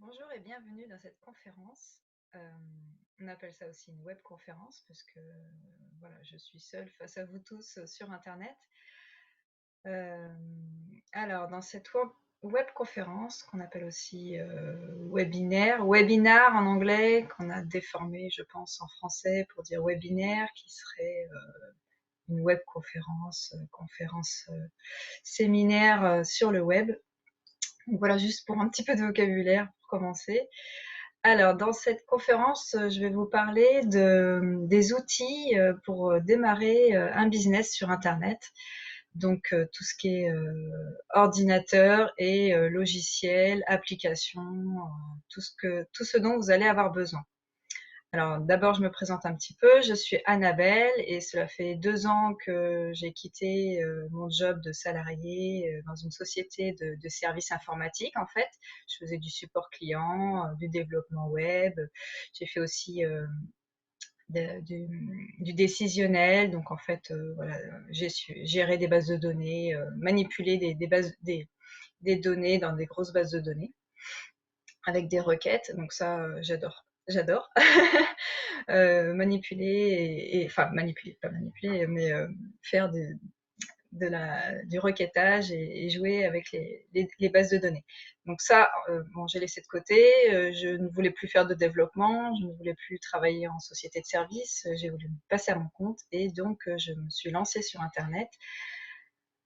Bonjour et bienvenue dans cette conférence. On appelle ça aussi une webconférence parce que voilà, je suis seule face à vous tous sur Internet. Euh, alors, dans cette webconférence, qu'on appelle aussi webinaire, webinar en anglais, qu'on a déformé, je pense, en français pour dire webinaire, qui serait une webconférence, séminaire sur le web. Donc voilà, juste pour un petit peu de vocabulaire pour commencer. Alors, dans cette conférence, je vais vous parler des outils pour démarrer un business sur Internet. Donc, tout ce qui est ordinateur et logiciel, application, tout ce dont vous allez avoir besoin. Alors, d'abord, je me présente un petit peu. Je suis Annabelle et cela fait 2 ans que j'ai quitté mon job de salarié dans une société de services informatiques, en fait. Je faisais du support client, du développement web. J'ai fait aussi du décisionnel. Donc, en fait, voilà, j'ai su gérer des bases de données, manipuler des données dans des grosses bases de données avec des requêtes. Donc ça, j'adore. J'adore. Manipuler enfin manipuler, pas manipuler, mais faire du requêtage et jouer avec les bases de données. Donc ça, bon, j'ai laissé de côté. Je ne voulais plus faire de développement, je ne voulais plus travailler en société de service. J'ai voulu me passer à mon compte et donc je me suis lancée sur Internet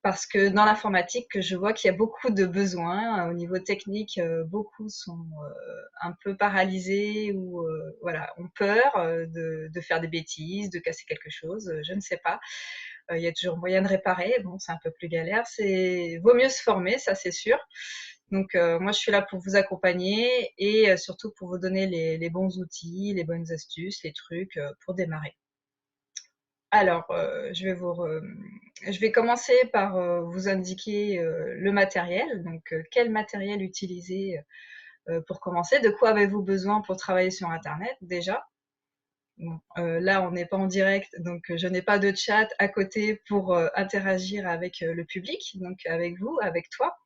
parce que dans l'informatique, je vois qu'il y a beaucoup de besoins au niveau technique. Beaucoup sont un peu paralysés ou voilà, ont peur de faire des bêtises, de casser quelque chose. Je ne sais pas. Il y a toujours moyen de réparer. Bon, c'est un peu plus galère. Vaut mieux se former, ça c'est sûr. Donc moi, je suis là pour vous accompagner et surtout pour vous donner les bons outils, les bonnes astuces, les trucs pour démarrer. Alors, je vais commencer par vous indiquer le matériel. Donc, quel matériel utiliser pour commencer? De quoi avez-vous besoin pour travailler sur Internet déjà? Bon, là, on n'est pas en direct, donc je n'ai pas de chat à côté pour interagir avec le public, donc avec vous, avec toi.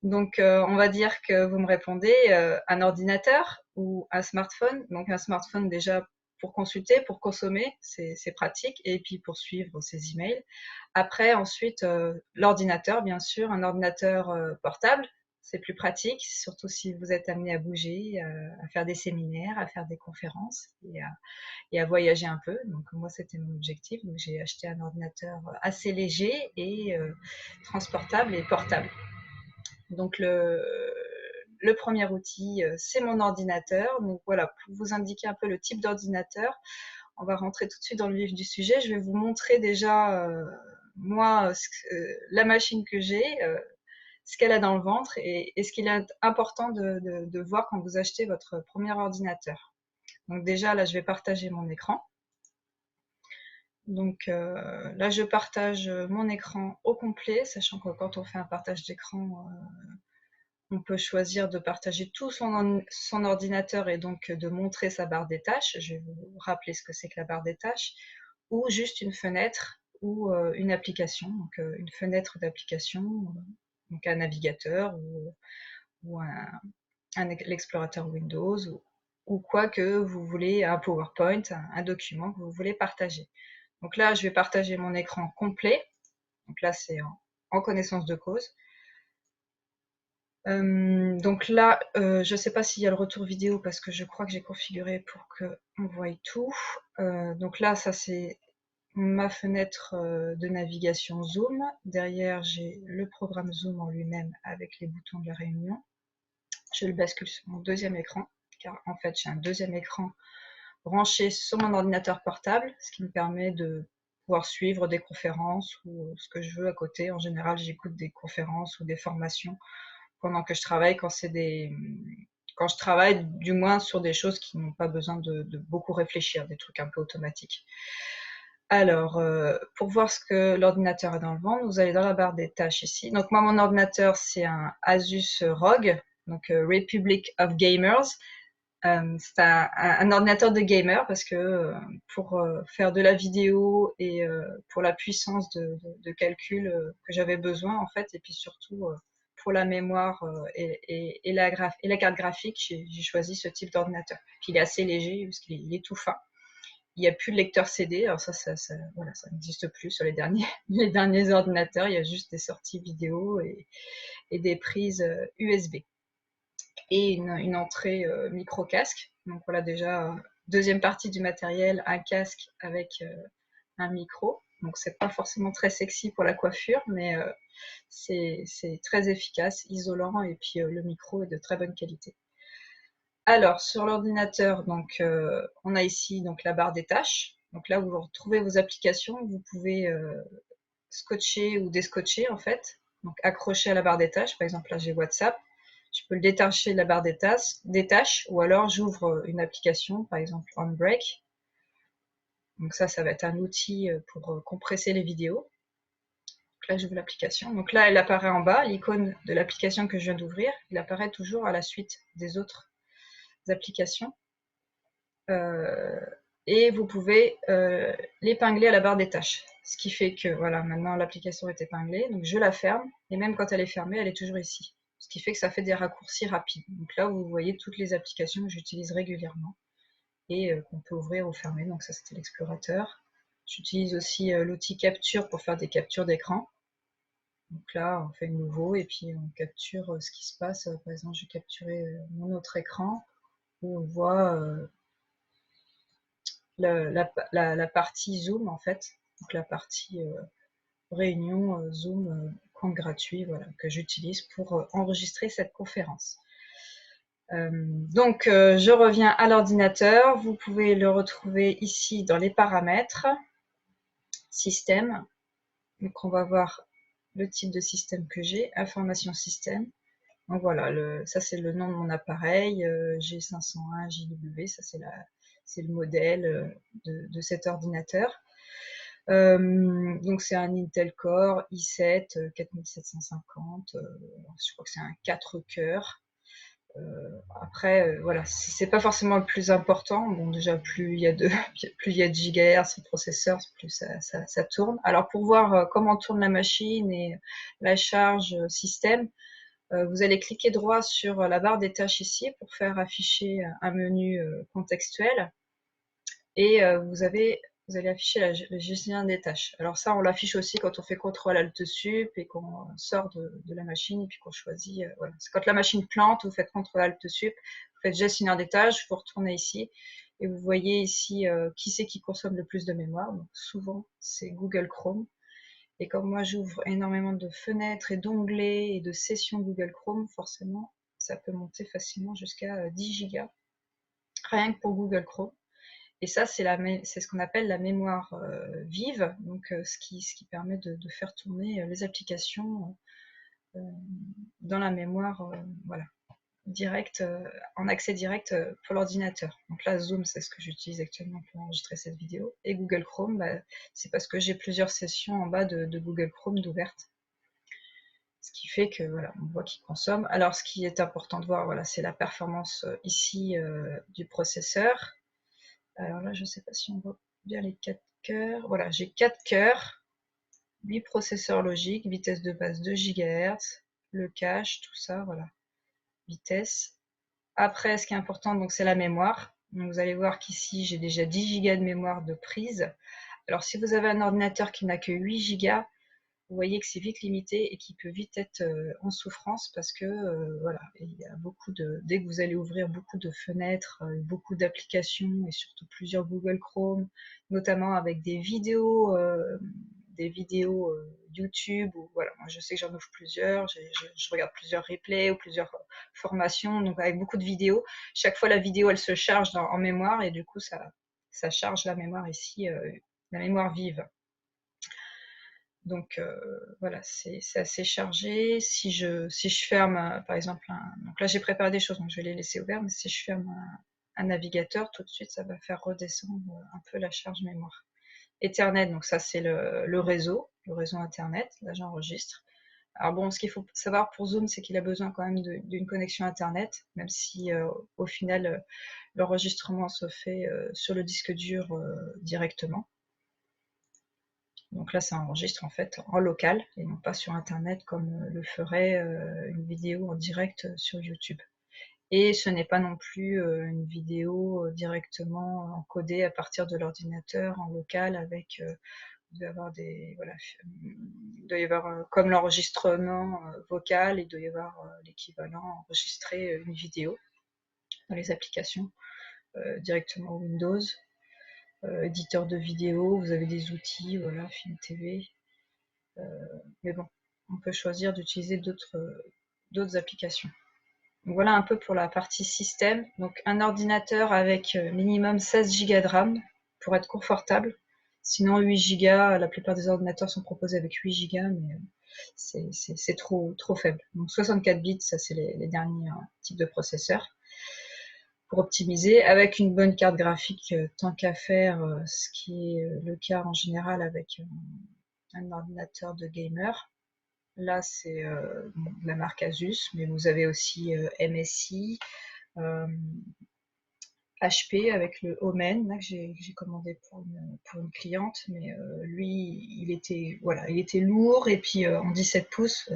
Donc, on va dire que vous me répondez un ordinateur ou un smartphone. Donc, un smartphone déjà pour consulter, pour consommer, c'est pratique, et puis pour suivre ses emails. Après, ensuite, l'ordinateur, bien sûr, un ordinateur portable, c'est plus pratique, surtout si vous êtes amené à bouger, à faire des séminaires, à faire des conférences et à voyager un peu. Donc, moi, c'était mon objectif. Donc, j'ai acheté un ordinateur assez léger et transportable et portable. Donc le premier outil, c'est mon ordinateur. Donc voilà, pour vous indiquer un peu le type d'ordinateur, on va rentrer tout de suite dans le vif du sujet. Je vais vous montrer déjà, moi, la machine que j'ai, ce qu'elle a dans le ventre et ce qu'il est important de voir quand vous achetez votre premier ordinateur. Donc déjà, là, je vais partager mon écran. Donc là, je partage mon écran au complet, sachant que quand on fait un partage d'écran, on peut choisir de partager tout son ordinateur et donc de montrer sa barre des tâches. Je vais vous rappeler ce que c'est que la barre des tâches, ou juste une fenêtre ou une application, donc une fenêtre d'application, donc un navigateur ou l'explorateur Windows ou quoi que vous voulez, un PowerPoint, un document que vous voulez partager. Donc là, je vais partager mon écran complet. Donc là, c'est en connaissance de cause. Donc là, je ne sais pas s'il y a le retour vidéo parce que je crois que j'ai configuré pour qu'on voie tout. Donc là, ça c'est ma fenêtre de navigation Zoom. Derrière, j'ai le programme Zoom en lui-même avec les boutons de la réunion. Je le bascule sur mon deuxième écran, car en fait j'ai un deuxième écran branché sur mon ordinateur portable, ce qui me permet de pouvoir suivre des conférences ou ce que je veux à côté. En général, j'écoute des conférences ou des formations pendant que je travaille, quand je travaille du moins sur des choses qui n'ont pas besoin de beaucoup réfléchir, des trucs un peu automatiques. Alors, pour voir ce que l'ordinateur a dans le ventre, vous allez dans la barre des tâches ici. Donc moi, mon ordinateur, c'est un Asus ROG, donc Republic of Gamers. C'est un ordinateur de gamer parce que pour faire de la vidéo et pour la puissance de calcul que j'avais besoin en fait, et puis surtout pour la mémoire et la carte graphique, j'ai choisi ce type d'ordinateur. Puis il est assez léger parce qu'il est tout fin. Il n'y a plus de lecteur CD, alors ça voilà, ça n'existe plus sur les derniers, les derniers ordinateurs, il y a juste des sorties vidéo et des prises USB. Et une entrée micro-casque. Donc voilà déjà, deuxième partie du matériel, un casque avec un micro. Donc c'est pas forcément très sexy pour la coiffure, mais c'est très efficace, isolant, et puis le micro est de très bonne qualité. Alors, sur l'ordinateur, donc on a ici donc la barre des tâches. Donc là où vous retrouvez vos applications, vous pouvez scotcher ou descotcher en fait. Donc accrocher à la barre des tâches. Par exemple, là j'ai WhatsApp. Je peux le détacher de la barre des tâches, ou alors j'ouvre une application, par exemple OnBreak. Donc ça va être un outil pour compresser les vidéos. Donc là, j'ouvre l'application. Donc là, elle apparaît en bas, l'icône de l'application que je viens d'ouvrir. Il apparaît toujours à la suite des autres applications. Et vous pouvez l'épingler à la barre des tâches. Ce qui fait que, voilà, maintenant l'application est épinglée. Donc je la ferme, et même quand elle est fermée, elle est toujours ici. Ce qui fait que ça fait des raccourcis rapides. Donc là, vous voyez toutes les applications que j'utilise régulièrement et qu'on peut ouvrir ou fermer. Donc ça, c'était l'explorateur. J'utilise aussi l'outil capture pour faire des captures d'écran. Donc là, on fait le nouveau et puis on capture ce qui se passe. Par exemple, j'ai capturé mon autre écran où on voit la partie Zoom en fait. Donc la partie réunion Zoom compte gratuit, voilà, que j'utilise pour enregistrer cette conférence. Donc je reviens à l'ordinateur. Vous pouvez le retrouver ici dans les paramètres, système. Donc on va voir le type de système que j'ai, information système. Donc voilà, ça c'est le nom de mon appareil, G501 JW, ça c'est le modèle de cet ordinateur. Donc c'est un Intel Core i7 4750, je crois que c'est un 4 cœurs. Après, voilà, c'est pas forcément le plus important. Bon, déjà, plus il y a de gigahertz de processeur, plus ça tourne. Alors, pour voir comment tourne la machine et la charge système, vous allez cliquer droit sur la barre des tâches ici pour faire afficher un menu contextuel. Et vous allez afficher le gestionnaire des tâches. Alors ça, on l'affiche aussi quand on fait CTRL-ALT-SUP et qu'on sort de la machine et puis qu'on choisit. Voilà. C'est quand la machine plante, vous faites CTRL-ALT-SUP, vous faites gestionnaire des tâches, vous retournez ici et vous voyez ici qui c'est qui consomme le plus de mémoire. Donc souvent, c'est Google Chrome. Et comme moi, j'ouvre énormément de fenêtres et d'onglets et de sessions Google Chrome, forcément, ça peut monter facilement jusqu'à 10 Go, rien que pour Google Chrome. Et ça, c'est ce qu'on appelle la mémoire vive, donc ce qui permet de faire tourner les applications dans la mémoire voilà, direct, en accès direct pour l'ordinateur. Donc là, Zoom, c'est ce que j'utilise actuellement pour enregistrer cette vidéo. Et Google Chrome, bah, c'est parce que j'ai plusieurs sessions en bas de Google Chrome d'ouvertes. Ce qui fait que voilà, on voit qu'il consomme. Alors ce qui est important de voir, voilà, c'est la performance ici du processeur. Alors là, je ne sais pas si on voit bien les 4 cœurs. Voilà, j'ai 4 cœurs, 8 processeurs logiques, vitesse de base 2 GHz, le cache, tout ça, voilà, vitesse. Après, ce qui est important, donc c'est la mémoire. Donc, vous allez voir qu'ici, j'ai déjà 10 Go de mémoire de prise. Alors, si vous avez un ordinateur qui n'a que 8 Go, vous voyez que c'est vite limité et qui peut vite être en souffrance parce que voilà, il y a dès que vous allez ouvrir beaucoup de fenêtres, beaucoup d'applications et surtout plusieurs Google Chrome, notamment avec des vidéos YouTube, ou voilà, moi je sais que j'en ouvre plusieurs, je regarde plusieurs replays ou plusieurs formations, donc avec beaucoup de vidéos. Chaque fois la vidéo elle se charge en mémoire et du coup ça charge la mémoire ici, la mémoire vive. Donc voilà, c'est assez chargé. Si je ferme, par exemple, donc là j'ai préparé des choses, donc je vais les laisser ouvertes, mais si je ferme un navigateur, tout de suite ça va faire redescendre un peu la charge mémoire. Ethernet, donc ça c'est le réseau Internet, là j'enregistre. Alors bon, ce qu'il faut savoir pour Zoom, c'est qu'il a besoin quand même d'une connexion Internet, même si au final l'enregistrement se fait sur le disque dur directement. Donc là, ça enregistre en fait en local et non pas sur Internet comme le ferait une vidéo en direct sur YouTube. Et ce n'est pas non plus une vidéo directement encodée à partir de l'ordinateur en local avec il doit y avoir des voilà, il doit y avoir comme l'enregistrement vocal, il doit y avoir l'équivalent enregistrer une vidéo dans les applications directement Windows. Éditeur de vidéo, vous avez des outils, voilà, Film TV. Mais bon, on peut choisir d'utiliser d'autres applications. Donc voilà un peu pour la partie système. Donc un ordinateur avec minimum 16 Go de RAM pour être confortable. Sinon 8 Go, la plupart des ordinateurs sont proposés avec 8 Go, mais c'est trop faible. Donc 64 bits, ça c'est les derniers types de processeurs. Pour optimiser, avec une bonne carte graphique, tant qu'à faire, ce qui est le cas en général avec un ordinateur de gamer. Là, c'est de la marque Asus, mais vous avez aussi MSI, HP avec le Omen, là, que j'ai commandé pour une cliente, mais lui, il était lourd, et puis en 17 pouces,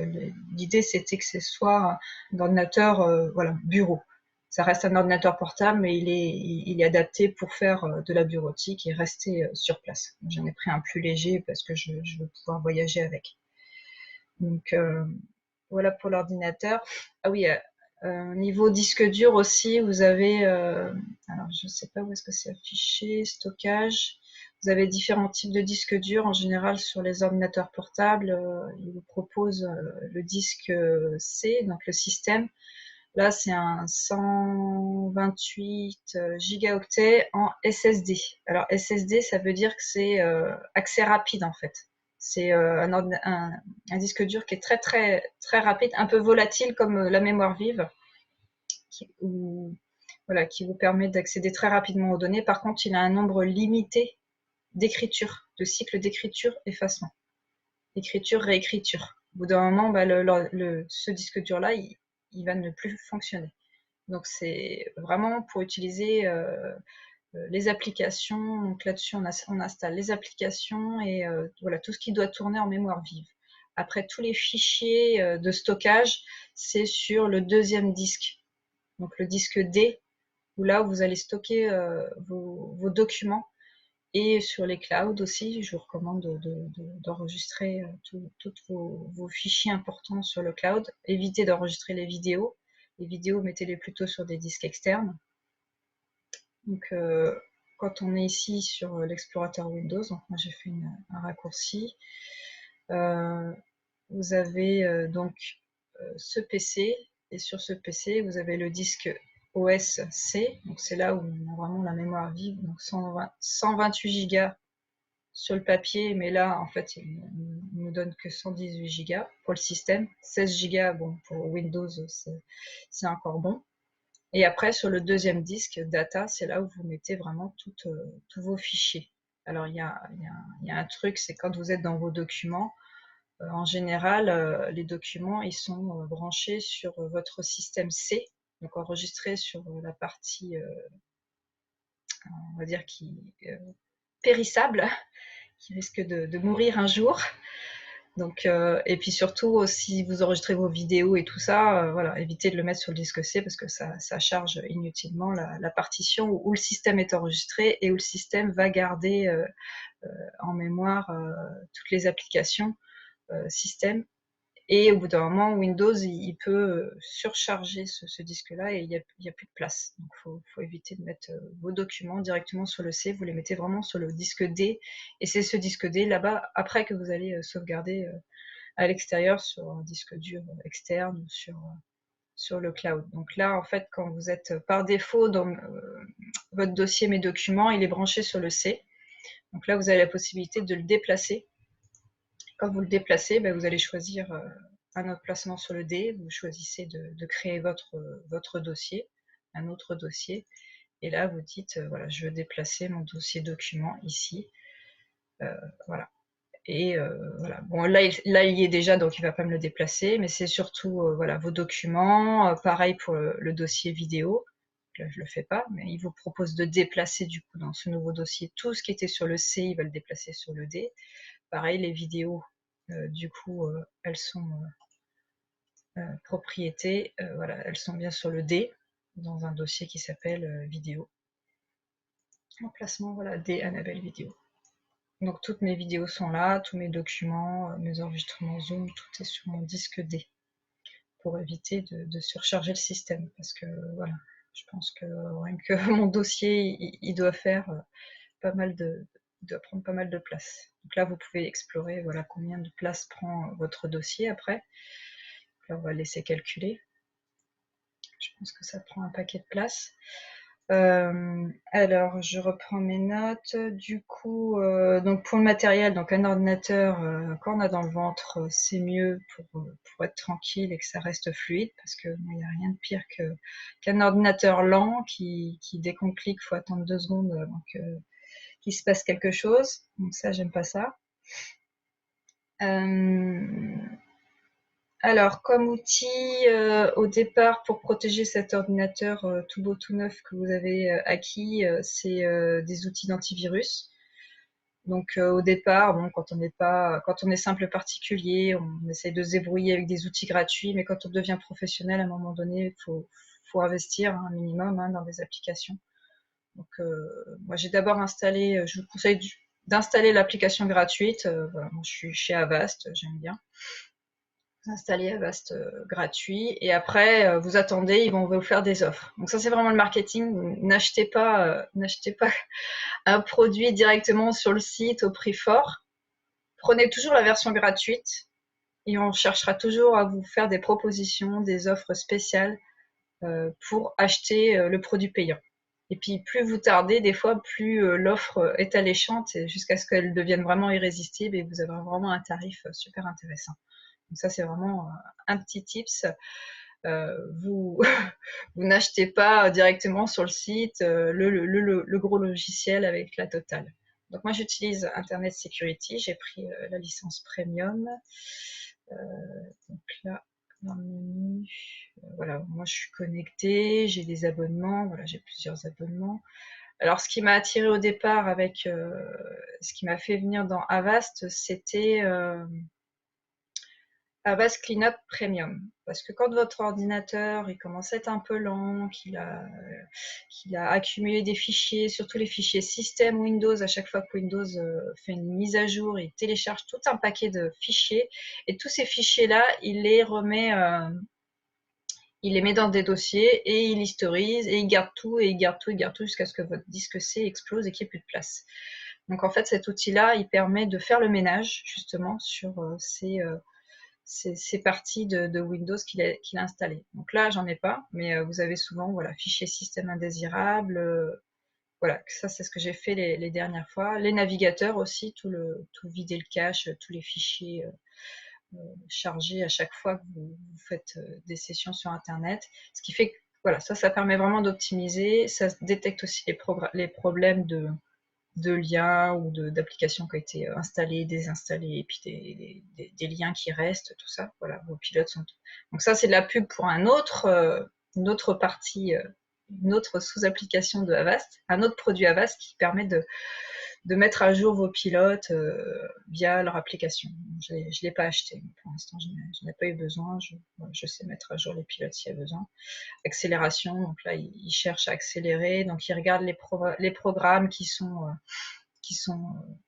l'idée c'était que ce soit un ordinateur voilà, bureau. Ça reste un ordinateur portable, mais il est adapté pour faire de la bureautique et rester sur place. J'en ai pris un plus léger parce que je veux pouvoir voyager avec. Donc voilà pour l'ordinateur. Ah oui, niveau disque dur aussi, vous avez, alors je ne sais pas où est-ce que c'est affiché, stockage. Vous avez différents types de disques durs. En général, sur les ordinateurs portables, ils vous proposent le disque C, donc le système. Là, c'est un 128 gigaoctets en SSD. Alors SSD, ça veut dire que c'est accès rapide en fait. C'est un disque dur qui est très rapide, un peu volatile comme la mémoire vive, qui vous permet d'accéder très rapidement aux données. Par contre, il a un nombre limité d'écriture, de cycles d'écriture-effacement. Écriture-réécriture. Au bout d'un moment, ce disque dur-là, il va ne plus fonctionner. Donc c'est vraiment pour utiliser les applications. Donc là-dessus, on installe les applications et voilà tout ce qui doit tourner en mémoire vive. Après, tous les fichiers de stockage, c'est sur le deuxième disque. Donc le disque D, où là vous allez stocker vos documents. Et sur les clouds aussi, je vous recommande d'enregistrer tous vos fichiers importants sur le cloud. Évitez d'enregistrer les vidéos. Les vidéos, mettez-les plutôt sur des disques externes. Donc, quand on est ici sur l'explorateur Windows, donc moi j'ai fait un raccourci, vous avez donc ce PC, et sur ce PC, vous avez le disque OS-C, donc c'est là où on a vraiment la mémoire vive, donc 128 Go sur le papier, mais là, en fait, il nous donne que 118 Go pour le système. 16 Go, bon, pour Windows, c'est encore bon. Et après, sur le deuxième disque, data, c'est là où vous mettez vraiment tous vos fichiers. Alors, il y a un truc, c'est quand vous êtes dans vos documents, en général, les documents, ils sont branchés sur votre système C, donc enregistrés sur la partie, on va dire, périssable, qui risque de mourir un jour. Donc, et puis surtout, si vous enregistrez vos vidéos et tout ça, voilà, évitez de le mettre sur le disque C parce que ça charge inutilement la partition où le système est enregistré et où le système va garder en mémoire toutes les applications système. Et au bout d'un moment, Windows, il peut surcharger ce disque-là et il n'y a plus de place. Donc, il faut éviter de mettre vos documents directement sur le C. Vous les mettez vraiment sur le disque D. Et c'est ce disque D, là-bas, après que vous allez sauvegarder à l'extérieur sur un disque dur externe ou sur le cloud. Donc là, en fait, quand vous êtes par défaut dans votre dossier Mes documents, il est branché sur le C. Donc là, vous avez la possibilité de le déplacer. Quand vous le déplacez, vous allez choisir un autre placement sur le D, vous choisissez de créer votre dossier, un autre dossier, et là vous dites, voilà, je veux déplacer mon dossier document ici, voilà. Et voilà, bon là il y est déjà, donc il ne va pas me le déplacer, mais c'est surtout voilà, vos documents, pareil pour le dossier vidéo, là je ne le fais pas, mais il vous propose de déplacer du coup dans ce nouveau dossier tout ce qui était sur le C, il va le déplacer sur le D. pareil, les vidéos, du coup, elles sont propriétés, voilà, elles sont bien sur le D, dans un dossier qui s'appelle vidéo. Emplacement, voilà, D Annabelle vidéo. Donc toutes mes vidéos sont là, tous mes documents, mes enregistrements Zoom, tout est sur mon disque D, pour éviter de surcharger le système, parce que voilà, je pense que rien que mon dossier, il doit faire pas mal doit prendre pas mal de place. Donc là, vous pouvez explorer, voilà, combien de place prend votre dossier après. Là, on va laisser calculer. Je pense que ça prend un paquet de place. Alors, je reprends mes notes. Du coup, donc pour le matériel, donc un ordinateur, quand on a dans le ventre, c'est mieux pour être tranquille et que ça reste fluide, parce que il n'y a rien de pire qu'un ordinateur lent qui dès qu'on clique, faut attendre 2 secondes avant qu'il se passe quelque chose. Donc ça, j'aime pas ça. Alors, comme outil, au départ, pour protéger cet ordinateur tout beau, tout neuf que vous avez acquis, c'est des outils d'antivirus. Donc, au départ, bon, quand on est simple particulier, on essaye de se débrouiller avec des outils gratuits, mais quand on devient professionnel, à un moment donné, faut investir un minimum dans des applications. Donc, moi, j'ai d'abord installé, je vous conseille d'installer l'application gratuite. Voilà, moi, je suis chez Avast, j'aime bien. Installer Avast gratuit, et après vous attendez, ils vont vous faire des offres. Donc ça, c'est vraiment le marketing. N'achetez pas un produit directement sur le site au prix fort. Prenez toujours la version gratuite et on cherchera toujours à vous faire des propositions, des offres spéciales pour acheter le produit payant. Et puis plus vous tardez, des fois plus l'offre est alléchante, jusqu'à ce qu'elle devienne vraiment irrésistible et vous avez vraiment un tarif super intéressant. Donc ça, c'est vraiment un petit tips. Vous vous n'achetez pas directement sur le site le gros logiciel avec la totale. Donc moi, j'utilise Internet Security. J'ai pris la licence premium. Donc là, dans le menu, voilà, moi je suis connectée, j'ai des abonnements, voilà, j'ai plusieurs abonnements. Alors, ce qui m'a attiré au départ avec, ce qui m'a fait venir dans Avast, c'était Avast Cleanup Premium. Parce que quand votre ordinateur il commence à être un peu lent, qu'il a accumulé des fichiers, surtout les fichiers système Windows, à chaque fois que Windows fait une mise à jour, il télécharge tout un paquet de fichiers. Et tous ces fichiers-là, il les met dans des dossiers et il historise et il garde tout et il garde tout jusqu'à ce que votre disque C explose et qu'il n'y ait plus de place. Donc en fait, cet outil-là, il permet de faire le ménage justement sur ces parties de Windows qu'il a installées. Donc là, j'en ai pas, mais vous avez souvent, voilà, fichiers système indésirables. Voilà, ça c'est ce que j'ai fait les dernières fois. Les navigateurs aussi, tout vider le cache, tous les fichiers chargés à chaque fois que vous faites des sessions sur Internet. Ce qui fait que voilà, ça permet vraiment d'optimiser. Ça détecte aussi les problèmes de liens ou d'applications qui ont été installées, désinstallées, et puis des liens qui restent, tout ça. Voilà, vos pilotes sont. Donc ça, c'est de la pub pour une autre partie, une autre sous-application de Avast, un autre produit Avast qui permet de mettre à jour vos pilotes via leur application. Je ne l'ai pas acheté, mais pour l'instant, je n'en ai pas eu besoin. Je sais mettre à jour les pilotes s'il y a besoin. Accélération, donc là, il cherche à accélérer, donc il regarde les programmes qui sont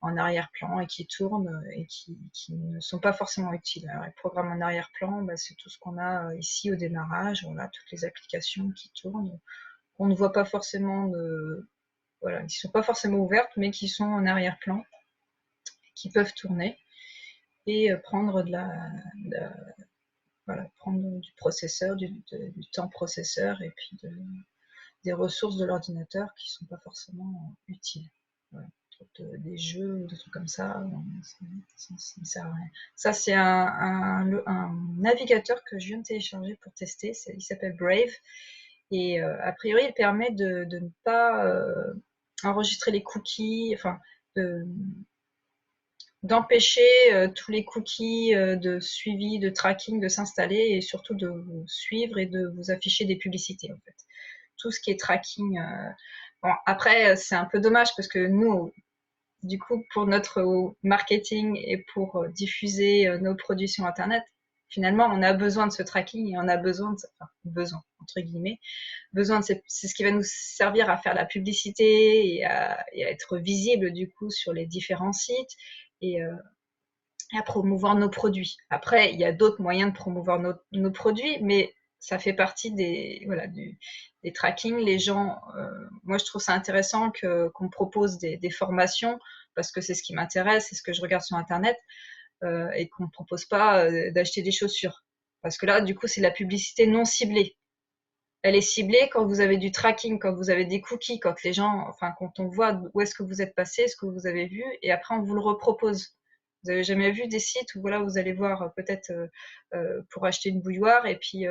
en arrière-plan et qui tournent et qui ne sont pas forcément utiles. Alors, les programmes en arrière-plan, c'est tout ce qu'on a ici au démarrage, voilà, toutes les applications qui tournent, qu'on ne voit pas forcément voilà, qui sont pas forcément ouvertes, mais qui sont en arrière-plan, qui peuvent tourner et prendre voilà, prendre du processeur, du temps processeur et puis des ressources de l'ordinateur qui sont pas forcément utiles. Voilà. Des jeux ou des trucs comme ça, ça ne sert à rien. Ça, c'est un navigateur que je viens de télécharger pour tester. Il s'appelle Brave. Et a priori, il permet de ne pas enregistrer les cookies, enfin, d'empêcher tous les cookies de suivi, de tracking de s'installer et surtout de vous suivre et de vous afficher des publicités en fait. Tout ce qui est tracking. Bon, après, c'est un peu dommage parce que nous, du coup, pour notre marketing et pour diffuser nos produits sur Internet, finalement, on a besoin de ce tracking et on a besoin de, enfin, besoin, entre guillemets, besoin de c'est ce qui va nous servir à faire la publicité et à être visible, du coup, sur les différents sites et à promouvoir nos produits. Après, il y a d'autres moyens de promouvoir nos produits, mais ça fait partie des, voilà, des tracking. Les gens, moi je trouve ça intéressant qu'on propose des formations parce que c'est ce qui m'intéresse, c'est ce que je regarde sur Internet, et qu'on ne propose pas d'acheter des chaussures. Parce que là, du coup, c'est de la publicité non ciblée. Elle est ciblée quand vous avez du tracking, quand vous avez des cookies, quand les gens, enfin, quand on voit où est-ce que vous êtes passé, ce que vous avez vu, et après on vous le repropose. Vous avez jamais vu des sites où voilà, vous allez voir peut-être pour acheter une bouilloire, et puis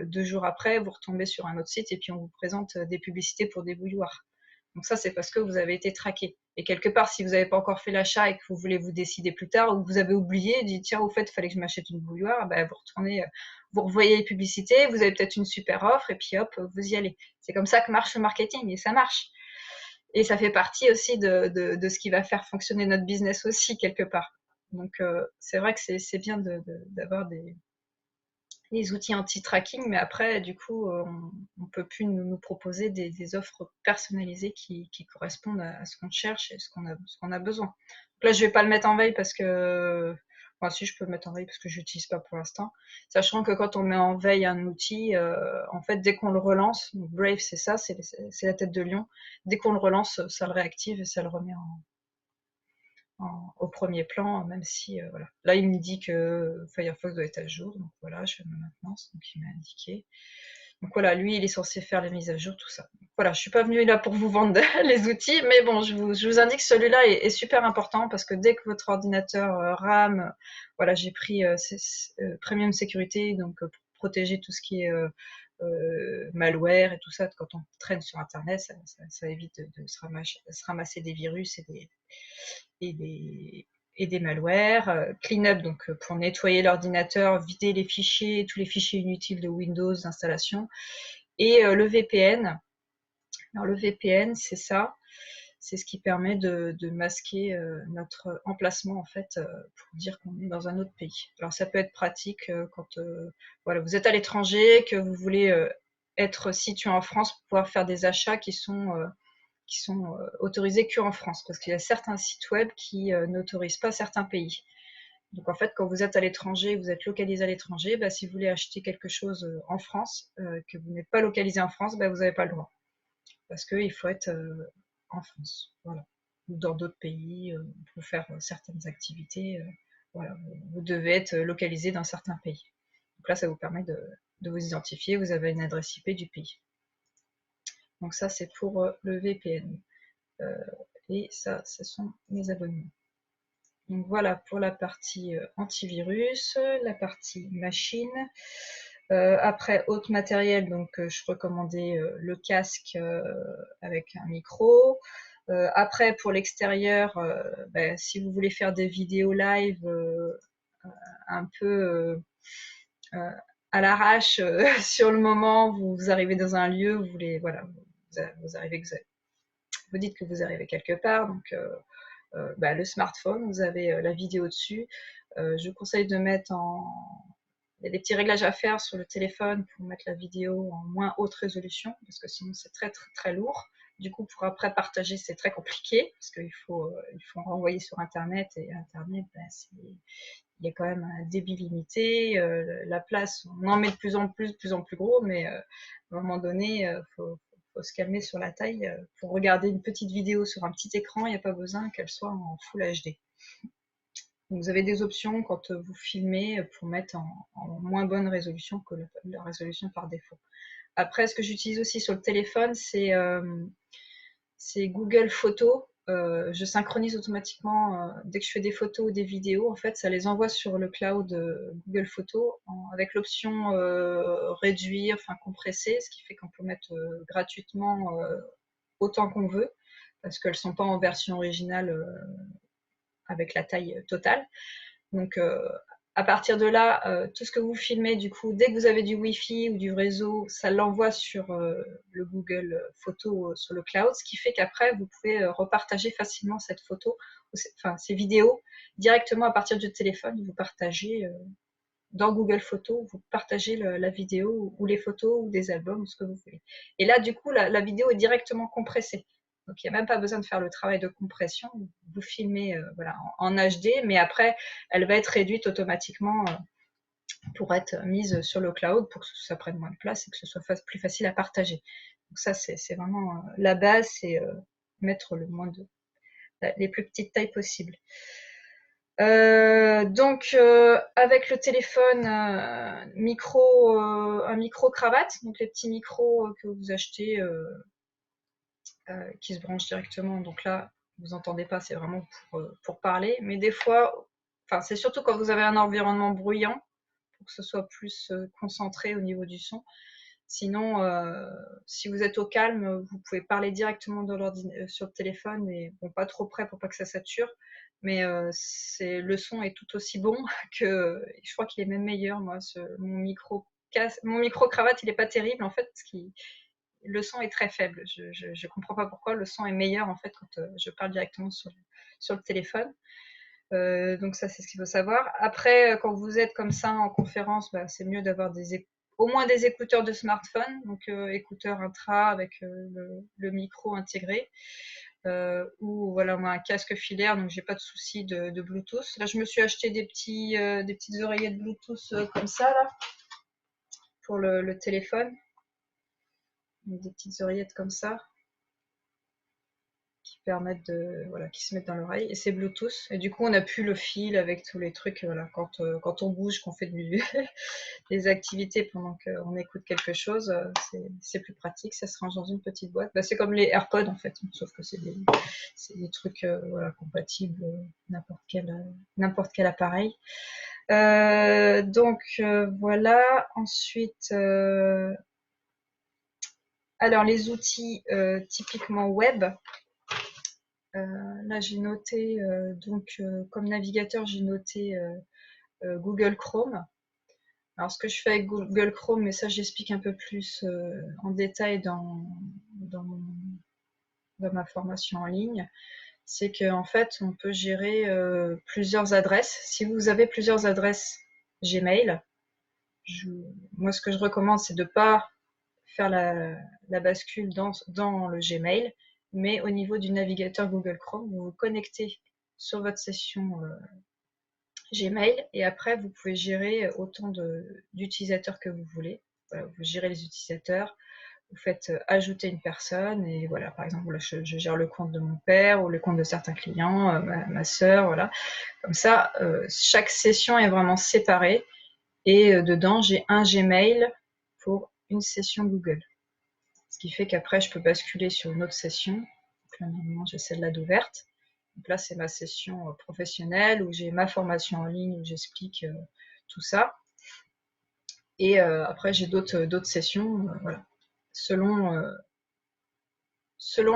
2 jours après, vous retombez sur un autre site, et puis on vous présente des publicités pour des bouilloires. Donc ça, c'est parce que vous avez été traqué. Et quelque part, si vous n'avez pas encore fait l'achat et que vous voulez vous décider plus tard, ou que vous avez oublié, dit tiens, au fait, il fallait que je m'achète une bouilloire, ben, vous retournez, vous revoyez les publicités, vous avez peut-être une super offre, et puis hop, vous y allez. C'est comme ça que marche le marketing, et ça marche. Et ça fait partie aussi de ce qui va faire fonctionner notre business aussi, quelque part. Donc c'est vrai que c'est bien d'avoir des outils anti-tracking, mais après, du coup, on ne peut plus nous proposer des offres personnalisées qui correspondent à ce qu'on cherche et ce qu'on a besoin. Donc là, je ne vais pas le mettre en veille parce que, enfin, si je peux le mettre en veille parce que je l'utilise pas pour l'instant, sachant que quand on met en veille un outil, en fait, dès qu'on le relance, donc Brave, c'est ça, c'est la tête de lion, dès qu'on le relance, ça le réactive et ça le remet au premier plan, même si voilà. Là, il me dit que Firefox doit être à jour, donc voilà, je fais ma maintenance, donc il m'a indiqué. Donc voilà, lui, il est censé faire les mises à jour, tout ça. Donc voilà, je suis pas venue là pour vous vendre les outils, mais bon, je vous indique que celui-là est super important parce que dès que votre ordinateur rame, voilà, j'ai pris Premium Sécurité, donc pour protéger tout ce qui est malware et tout ça, quand on traîne sur Internet, ça évite de se ramasser des virus et des, et des malwares. Cleanup, donc pour nettoyer l'ordinateur, vider les fichiers, tous les fichiers inutiles de Windows, d'installation. Et le VPN. Alors le VPN, c'est ça. C'est ce qui permet de masquer notre emplacement, en fait, pour dire qu'on est dans un autre pays. Alors ça peut être pratique quand voilà, vous êtes à l'étranger, que vous voulez être situé en France pour pouvoir faire des achats qui sont autorisés qu'en France, parce qu'il y a certains sites web qui n'autorisent pas certains pays. Donc en fait, quand vous êtes à l'étranger, vous êtes localisé à l'étranger, bah, si vous voulez acheter quelque chose en France, que vous n'êtes pas localisé en France, bah, vous n'avez pas le droit. Parce qu'il faut être en France, voilà. Ou dans d'autres pays pour faire certaines activités. Voilà, vous devez être localisé dans certains pays. Donc là, ça vous permet de vous identifier, vous avez une adresse IP du pays. Donc ça, c'est pour le VPN. Et ça, ce sont mes abonnements. Donc voilà pour la partie antivirus, la partie machine. Après, autre matériel, donc je recommandais le casque avec un micro. Après, pour l'extérieur, ben, si vous voulez faire des vidéos live un peu à l'arrache, sur le moment, vous arrivez dans un lieu, vous voulez, voilà, vous arrivez, vous dites que vous arrivez quelque part, donc bah, le smartphone, vous avez la vidéo dessus. Je vous conseille de mettre il y a des petits réglages à faire sur le téléphone pour mettre la vidéo en moins haute résolution, parce que sinon c'est très très très lourd. Du coup, pour après partager, c'est très compliqué, parce qu'il faut renvoyer sur Internet, et Internet, ben, il y a quand même un débit limité, la place, on en met de plus en plus gros, mais à un moment donné, faut se calmer sur la taille. Pour regarder une petite vidéo sur un petit écran, il n'y a pas besoin qu'elle soit en Full HD. Donc vous avez des options quand vous filmez pour mettre en moins bonne résolution que la résolution par défaut. Après, ce que j'utilise aussi sur le téléphone, c'est Google Photos. Je synchronise automatiquement dès que je fais des photos ou des vidéos. En fait, ça les envoie sur le cloud Google Photos avec l'option réduire, enfin compresser, ce qui fait qu'on peut mettre gratuitement autant qu'on veut, parce qu'elles ne sont pas en version originale avec la taille totale. Donc À partir de là, tout ce que vous filmez, du coup, dès que vous avez du Wi-Fi ou du réseau, ça l'envoie sur le Google Photos sur le cloud, ce qui fait qu'après, vous pouvez repartager facilement cette photo, enfin ces vidéos, directement à partir du téléphone. Vous partagez dans Google Photos, vous partagez la vidéo ou les photos ou des albums, ou ce que vous voulez. Et là, du coup, la vidéo est directement compressée. Donc, il n'y a même pas besoin de faire le travail de compression. Vous filmez voilà, en HD, mais après, elle va être réduite automatiquement pour être mise sur le cloud, pour que ça prenne moins de place et que ce soit plus facile à partager. Donc ça, c'est vraiment la base, c'est mettre le moins de les plus petites tailles possibles. Donc avec le téléphone un micro cravate, donc les petits micros que vous achetez qui se branchent directement. Donc là, vous entendez pas, c'est vraiment pour parler. Mais des fois, enfin c'est surtout quand vous avez un environnement bruyant, pour que ce soit plus concentré au niveau du son. Sinon, si vous êtes au calme, vous pouvez parler directement sur le téléphone, et bon, pas trop près pour pas que ça sature, mais le son est tout aussi bon que, je crois qu'il est même meilleur. Moi, mon micro cravate, il est pas terrible en fait, parce que le son est très faible. Je comprends pas pourquoi le son est meilleur en fait quand je parle directement sur le téléphone. Donc ça, c'est ce qu'il faut savoir. Après, quand vous êtes comme ça en conférence, bah, c'est mieux d'avoir au moins des écouteurs de smartphone, donc écouteurs intra avec le micro intégré, ou voilà, moi un casque filaire, donc j'ai pas de souci de Bluetooth. Là, je me suis acheté des petites oreillettes Bluetooth comme ça là pour le téléphone, des petites oreillettes comme ça, qui permettent voilà, qui se mettent dans l'oreille, et c'est Bluetooth, et du coup on n'a plus le fil avec tous les trucs, voilà, quand on bouge, qu'on fait des activités pendant qu'on écoute quelque chose, c'est plus pratique, ça se range dans une petite boîte. Bah, c'est comme les AirPods en fait, sauf que c'est des trucs voilà, compatibles n'importe quel appareil. Donc voilà, ensuite alors les outils typiquement web. Là, j'ai noté, donc, comme navigateur, j'ai noté Google Chrome. Alors, ce que je fais avec Google Chrome, mais ça, j'explique un peu plus en détail dans ma formation en ligne, c'est qu'en fait, on peut gérer plusieurs adresses. Si vous avez plusieurs adresses Gmail, moi, ce que je recommande, c'est de ne pas faire la bascule dans le Gmail, mais au niveau du navigateur Google Chrome, vous vous connectez sur votre session Gmail, et après vous pouvez gérer autant d'utilisateurs que vous voulez. Voilà, vous gérez les utilisateurs, vous faites ajouter une personne, et voilà, par exemple là, je gère le compte de mon père ou le compte de certains clients, ma soeur, voilà. Comme ça, chaque session est vraiment séparée, et dedans j'ai un Gmail pour une session Google. Ce qui fait qu'après, je peux basculer sur une autre session. Donc là, normalement, j'ai celle-là d'ouverte. Donc là, c'est ma session professionnelle où j'ai ma formation en ligne où j'explique tout ça. Et après, j'ai d'autres sessions, voilà, selon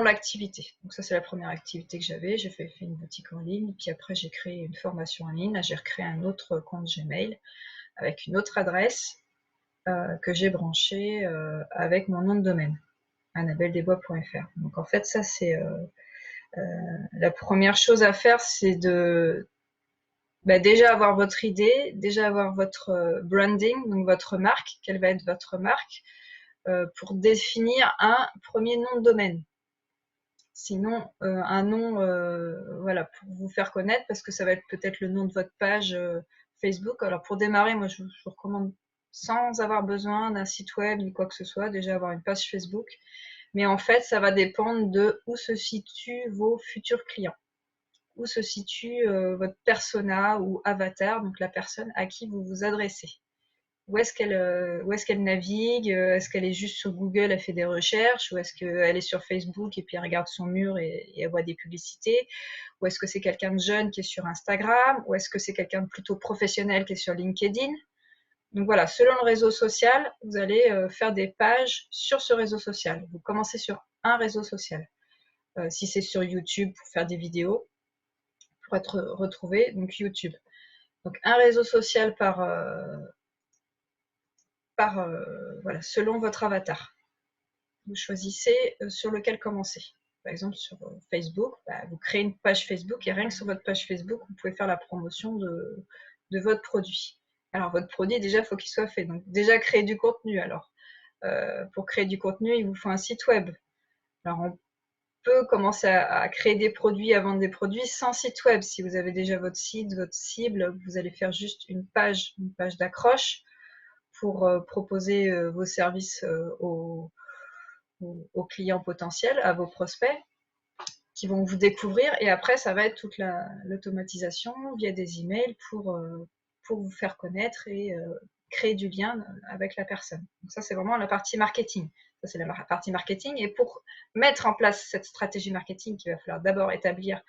l'activité. Donc ça, c'est la première activité que j'avais. J'ai fait une boutique en ligne. Puis après, j'ai créé une formation en ligne. J'ai recréé un autre compte Gmail avec une autre adresse que j'ai branchée avec mon nom de domaine, annabelledesbois.fr. Donc en fait, ça c'est la première chose à faire, c'est de déjà avoir votre idée, déjà avoir votre branding, donc votre marque, quelle va être votre marque, pour définir un premier nom de domaine. Sinon, un nom, voilà, pour vous faire connaître, parce que ça va être peut-être le nom de votre page Facebook. Alors pour démarrer, moi je vous recommande, sans avoir besoin d'un site web ni quoi que ce soit, déjà avoir une page Facebook. Mais en fait, ça va dépendre de où se situent vos futurs clients, où se situe votre persona ou avatar, donc la personne à qui vous vous adressez. Où est-ce qu'elle navigue? Est-ce qu'elle est juste sur Google, elle fait des recherches? Ou est-ce qu'elle est sur Facebook et puis elle regarde son mur et elle voit des publicités? Ou est-ce que c'est quelqu'un de jeune qui est sur Instagram? Ou est-ce que c'est quelqu'un de plutôt professionnel qui est sur LinkedIn? Donc voilà, selon le réseau social, vous allez faire des pages sur ce réseau social. Vous commencez sur un réseau social. Si c'est sur YouTube pour faire des vidéos, pour être retrouvé, donc YouTube. Donc un réseau social voilà, selon votre avatar. Vous choisissez sur lequel commencer. Par exemple, sur Facebook, vous créez une page Facebook et rien que sur votre page Facebook, vous pouvez faire la promotion de votre produit. Alors, votre produit, déjà, il faut qu'il soit fait. Donc, déjà, créer du contenu. Alors, pour créer du contenu, il vous faut un site web. Alors, on peut commencer à créer des produits, à vendre des produits sans site web. Si vous avez déjà votre site, votre cible, vous allez faire juste une page d'accroche pour proposer vos services aux clients potentiels, à vos prospects qui vont vous découvrir. Et après, ça va être toute l'automatisation via des emails pour vous faire connaître et créer du lien avec la personne. Donc ça, c'est vraiment la partie marketing. Ça, c'est la partie marketing. Et pour mettre en place cette stratégie marketing, il va falloir d'abord établir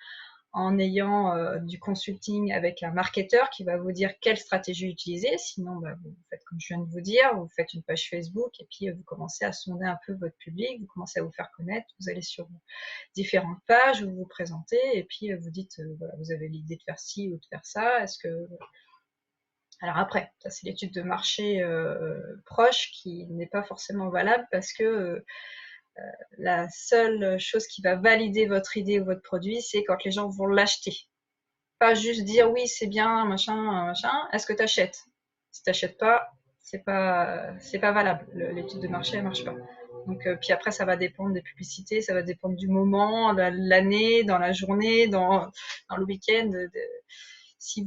en ayant du consulting avec un marketeur qui va vous dire quelle stratégie utiliser. Sinon, vous faites comme je viens de vous dire, vous faites une page Facebook et puis vous commencez à sonder un peu votre public, vous commencez à vous faire connaître, vous allez sur différentes pages, vous vous présentez et puis vous dites, voilà, vous avez l'idée de faire ci ou de faire ça, est-ce que... Alors après, ça c'est l'étude de marché proche qui n'est pas forcément valable parce que la seule chose qui va valider votre idée ou votre produit, c'est quand les gens vont l'acheter. Pas juste dire oui, c'est bien, machin, machin. Est-ce que tu achètes? Si tu n'achètes pas, c'est pas valable. L'étude de marché, elle marche pas. Donc, puis après, ça va dépendre des publicités, ça va dépendre du moment, de l'année, dans la journée, dans le week-end. Si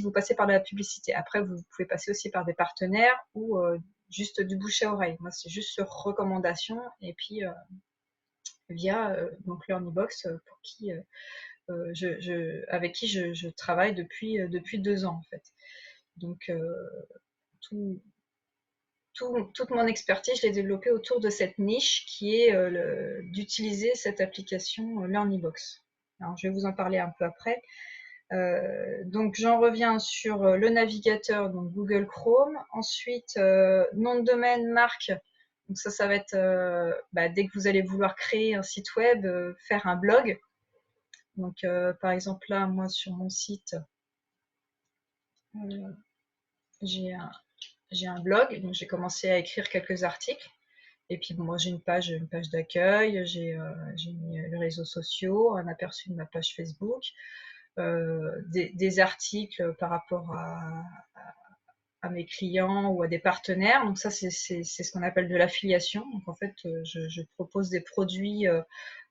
vous passez par la publicité. Après, vous pouvez passer aussi par des partenaires ou juste du bouche à oreille. Moi, c'est juste sur recommandation et puis via donc Learnybox pour qui avec qui je travaille depuis 2 ans en fait. Donc toute mon expertise, je l'ai développée autour de cette niche qui est d'utiliser cette application Learnybox. Alors je vais vous en parler un peu après. Donc j'en reviens sur le navigateur, donc Google Chrome. Ensuite, nom de domaine, marque. Donc ça va être dès que vous allez vouloir créer un site web, faire un blog. Donc par exemple là, moi sur mon site, j'ai un blog, donc j'ai commencé à écrire quelques articles. Et puis bon, moi j'ai une page d'accueil, j'ai mis les réseaux sociaux, un aperçu de ma page Facebook, des articles par rapport à mes clients ou à des partenaires. Donc ça c'est ce qu'on appelle de l'affiliation. Donc en fait je propose des produits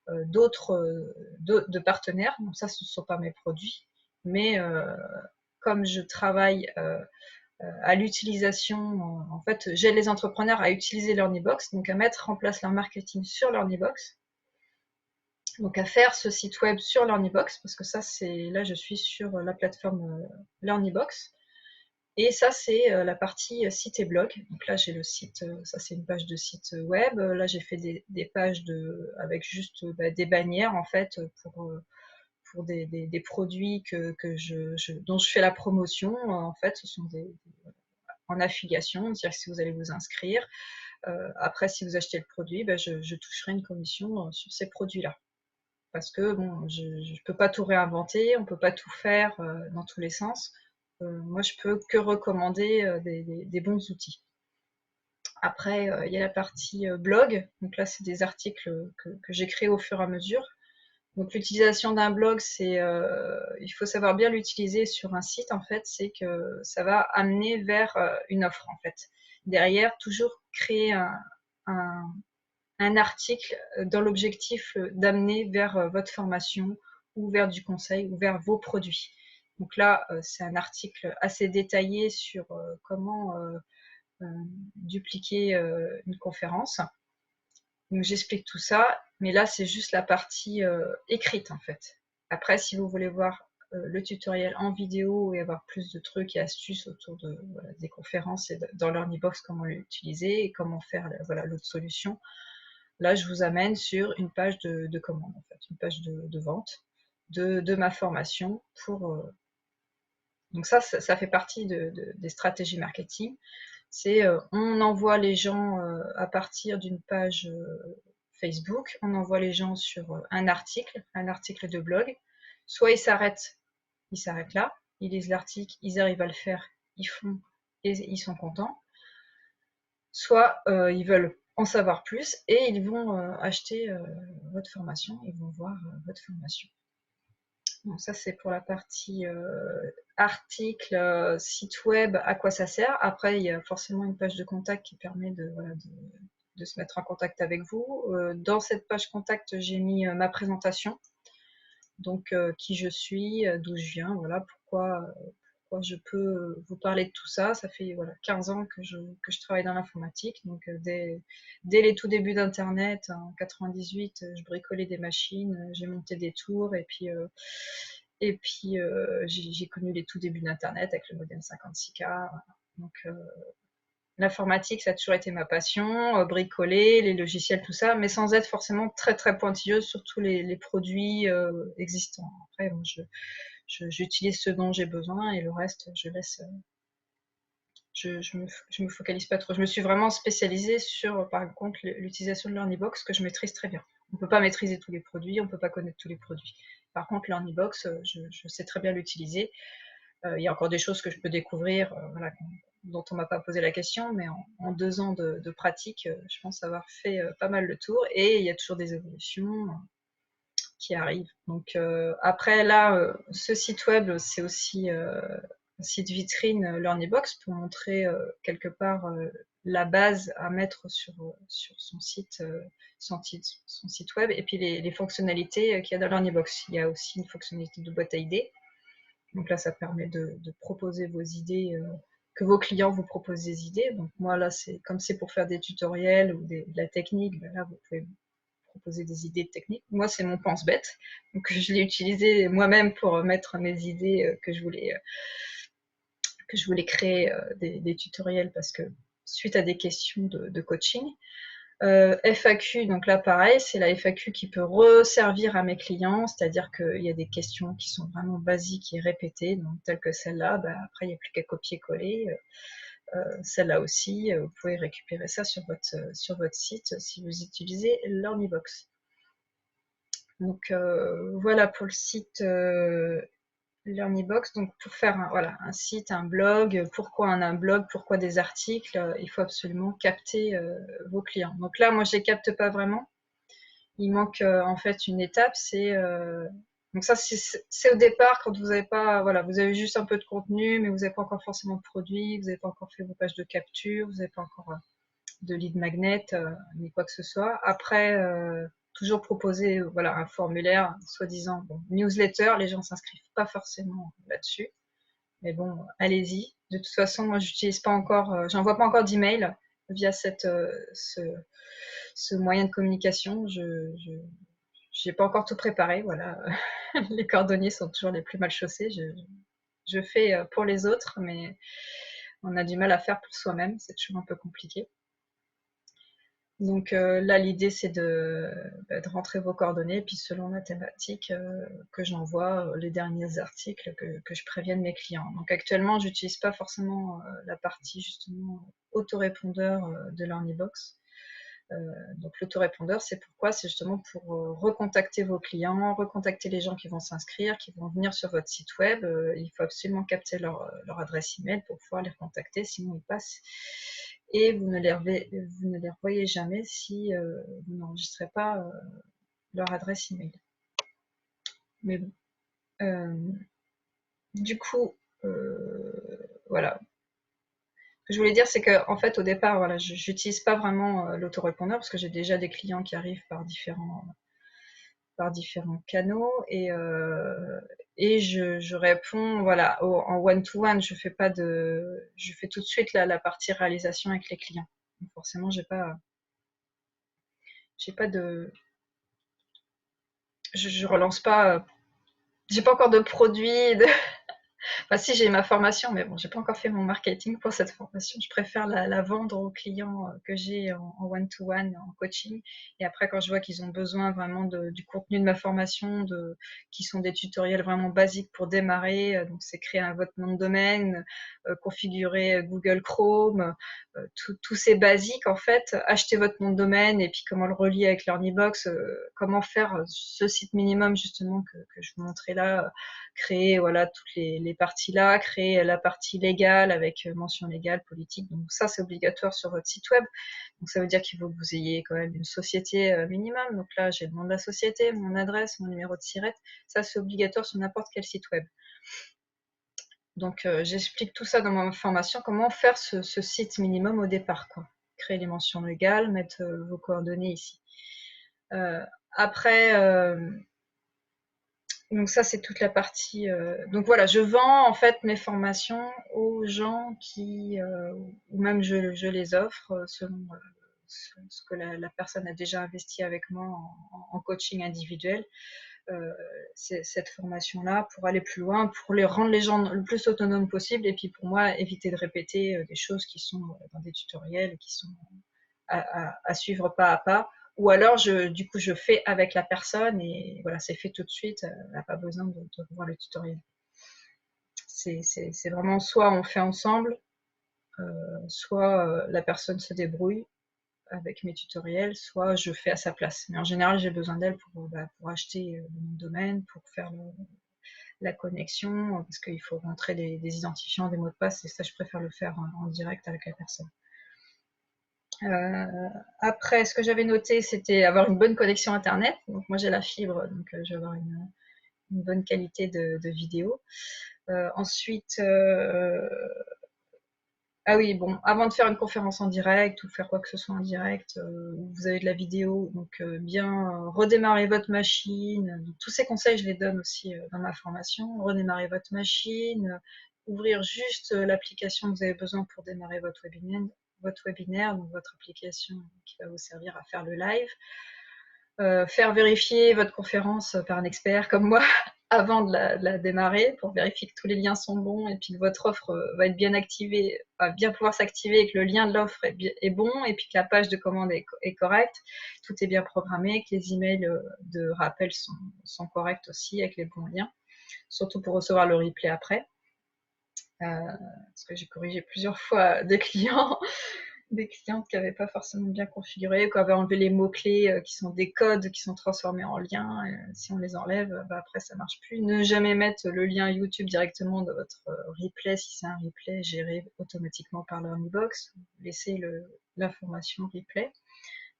de partenaires. Donc ça ce ne sont pas mes produits, mais comme je travaille à l'utilisation, en fait, j'aide les entrepreneurs à utiliser Learnybox, donc à mettre en place leur marketing sur Learnybox, donc à faire ce site web sur Learnybox, parce que ça, là, je suis sur la plateforme Learnybox, et ça, c'est la partie site et blog. Donc là, j'ai le site, ça c'est une page de site web. Là, j'ai fait des pages avec juste des bannières, en fait, pour des produits dont je fais la promotion. En fait, ce sont en affiliation, c'est-à-dire que si vous allez vous inscrire, après si vous achetez le produit, je toucherai une commission sur ces produits-là. Parce que bon, je ne peux pas tout réinventer, on ne peut pas tout faire dans tous les sens. Moi, je peux que recommander des bons outils. Après, il y a la partie blog. Donc là, c'est des articles que j'ai créés au fur et à mesure. Donc l'utilisation d'un blog, il faut savoir bien l'utiliser sur un site en fait, c'est que ça va amener vers une offre en fait. Derrière, toujours créer un article dans l'objectif d'amener vers votre formation ou vers du conseil ou vers vos produits. Donc là, c'est un article assez détaillé sur comment dupliquer une conférence. Donc j'explique tout ça, mais là c'est juste la partie écrite en fait. Après, si vous voulez voir le tutoriel en vidéo et avoir plus de trucs et astuces autour des conférences et dans Learnybox, comment l'utiliser et comment faire l'autre solution, là je vous amène sur une page de commande en fait, une page de vente de ma formation pour... Donc ça fait partie des stratégies marketing. C'est on envoie les gens à partir d'une page Facebook, on envoie les gens sur un article de blog. Soit ils s'arrêtent là, ils lisent l'article, ils arrivent à le faire, ils font et ils sont contents. Soit ils veulent en savoir plus et ils vont acheter votre formation, ils vont voir votre formation. Donc ça c'est pour la partie article, site web, à quoi ça sert. Après il y a forcément une page de contact qui permet de se mettre en contact avec vous. Dans cette page contact j'ai mis ma présentation, donc qui je suis, d'où je viens, voilà pourquoi je peux vous parler de tout ça. Ça fait voilà 15 ans que je travaille dans l'informatique, donc dès les tout débuts d'internet en 98, je bricolais des machines, j'ai monté des tours et puis j'ai connu les tout débuts d'internet avec le modem 56K. Donc l'informatique ça a toujours été ma passion, bricoler, les logiciels, tout ça, mais sans être forcément très très pointilleuse sur tous les produits existants. Après bon, j'utilise ce dont j'ai besoin et le reste je laisse, je me focalise pas trop. Je me suis vraiment spécialisée sur par contre l'utilisation de l'Ornibox que je maîtrise très bien. On peut pas maîtriser tous les produits, on peut pas connaître tous les produits. Par contre l'Ornibox je sais très bien l'utiliser. Il y a encore des choses que je peux découvrir, voilà, dont on m'a pas posé la question, mais en 2 ans de pratique, je pense avoir fait pas mal le tour et il y a toujours des évolutions qui arrivent. Donc après là, ce site web c'est aussi un site vitrine LearnyBox pour montrer quelque part la base à mettre sur son site, son site web et puis les fonctionnalités qu'il y a dans LearnyBox. Il y a aussi une fonctionnalité de boîte à idées. Donc là, ça permet de proposer vos idées, que vos clients vous proposent des idées. Donc moi là, comme c'est pour faire des tutoriels ou de la technique, ben là vous pouvez proposer des idées de technique. Moi, c'est mon pense-bête. Donc, je l'ai utilisé moi-même pour mettre mes idées que je voulais créer des tutoriels parce que suite à des questions de coaching. FAQ, donc là pareil, c'est la FAQ qui peut resservir à mes clients, c'est-à-dire qu'il y a des questions qui sont vraiment basiques et répétées, donc telles que celle-là, bah, après il n'y a plus qu'à copier-coller. Celle-là aussi, vous pouvez récupérer ça sur votre site si vous utilisez l'Ornibox. Donc voilà pour le site LearnyBox. Donc pour faire un site, un blog, pourquoi un blog, pourquoi des articles, il faut absolument capter vos clients. Donc là, moi je les capte pas vraiment. Il manque en fait une étape, donc ça c'est au départ quand vous n'avez pas, voilà, vous avez juste un peu de contenu, mais vous n'avez pas encore forcément de produit, vous n'avez pas encore fait vos pages de capture, vous n'avez pas encore de lead magnet, ni quoi que ce soit. Après, toujours proposer voilà, un formulaire, soi-disant newsletter, les gens s'inscrivent pas forcément là-dessus. Mais bon, allez-y. De toute façon, moi, j'utilise pas encore, j'envoie pas encore d'email via ce moyen de communication. Je n'ai pas encore tout préparé, voilà. Les cordonniers sont toujours les plus mal chaussés. Je fais pour les autres, mais on a du mal à faire pour soi-même. C'est toujours un peu compliqué. Donc là, l'idée, c'est de rentrer vos coordonnées, puis selon la thématique, que j'envoie les derniers articles que je prévienne mes clients. Donc actuellement, j'utilise pas forcément la partie justement autorépondeur de l'Ornibox. Donc l'autorépondeur, c'est pourquoi? C'est justement pour recontacter vos clients, recontacter les gens qui vont s'inscrire, qui vont venir sur votre site web. Il faut absolument capter leur adresse email pour pouvoir les recontacter, sinon ils passent et vous ne les revoyez jamais si vous n'enregistrez pas leur adresse email. Mais bon. Du coup, voilà. Ce que je voulais dire, c'est que en fait, au départ, voilà, je n'utilise pas vraiment l'autorépondeur parce que j'ai déjà des clients qui arrivent par différents canaux et je réponds voilà en one-to-one. Je fais tout de suite la partie réalisation avec les clients. Donc forcément, j'ai pas de, je relance pas, j'ai pas encore de produits. Enfin, si, j'ai ma formation, mais bon, j'ai pas encore fait mon marketing pour cette formation. Je préfère la vendre aux clients que j'ai en one-to-one, en coaching. Et après, quand je vois qu'ils ont besoin vraiment du contenu de ma formation, qui sont des tutoriels vraiment basiques pour démarrer, donc c'est créer votre nom de domaine, configurer Google Chrome, tous ces basiques en fait, acheter votre nom de domaine et puis comment le relier avec l'Ornibox, comment faire ce site minimum justement que je vous montrais là, créer voilà toutes les ces parties-là, créer la partie légale avec mention légale, politique. Donc ça, c'est obligatoire sur votre site web. Donc ça veut dire qu'il faut que vous ayez quand même une société minimum. Donc là, j'ai le nom de la société, mon adresse, mon numéro de SIRET. Ça, c'est obligatoire sur n'importe quel site web. Donc j'explique tout ça dans ma formation, comment faire ce site minimum au départ, quoi. Créer les mentions légales, mettre vos coordonnées ici. Après, donc ça c'est toute la partie. Donc voilà, je vends en fait mes formations aux gens qui, ou même je les offre selon ce que la personne a déjà investi avec moi en coaching individuel. Cette formation-là pour aller plus loin, pour les rendre les gens le plus autonomes possible, et puis pour moi éviter de répéter des choses qui sont dans des tutoriels, qui sont à suivre pas à pas, ou alors du coup je fais avec la personne et voilà, c'est fait tout de suite, elle n'a pas besoin de revoir le tutoriel. C'est vraiment soit on fait ensemble, soit la personne se débrouille avec mes tutoriels, soit je fais à sa place. Mais en général, j'ai besoin d'elle pour acheter le nom de domaine, pour faire la connexion, parce qu'il faut rentrer des identifiants, des mots de passe, et ça, je préfère le faire en direct avec la personne. Après, ce que j'avais noté, c'était avoir une bonne connexion Internet. Donc moi, j'ai la fibre, donc je vais avoir une bonne qualité de vidéo. Ensuite, ah oui, bon, avant de faire une conférence en direct ou faire quoi que ce soit en direct, vous avez de la vidéo, donc bien redémarrer votre machine. Donc, tous ces conseils, je les donne aussi dans ma formation. Redémarrer votre machine, ouvrir juste l'application que vous avez besoin pour démarrer votre webinaire, donc votre application qui va vous servir à faire le live. Faire vérifier votre conférence par un expert comme moi avant de la démarrer pour vérifier que tous les liens sont bons et puis que votre offre va être bien activée, va bien pouvoir s'activer et que le lien de l'offre est bon et puis que la page de commande est correcte, tout est bien programmé, que les emails de rappel sont corrects aussi avec les bons liens, surtout pour recevoir le replay après. Parce que j'ai corrigé plusieurs fois des clients qui n'avaient pas forcément bien configuré, qui avaient enlevé les mots-clés qui sont des codes qui sont transformés en liens. Si on les enlève, après ça marche plus. Ne jamais mettre le lien YouTube directement dans votre replay si c'est un replay géré automatiquement par l'Omnibox. Laissez l'information replay.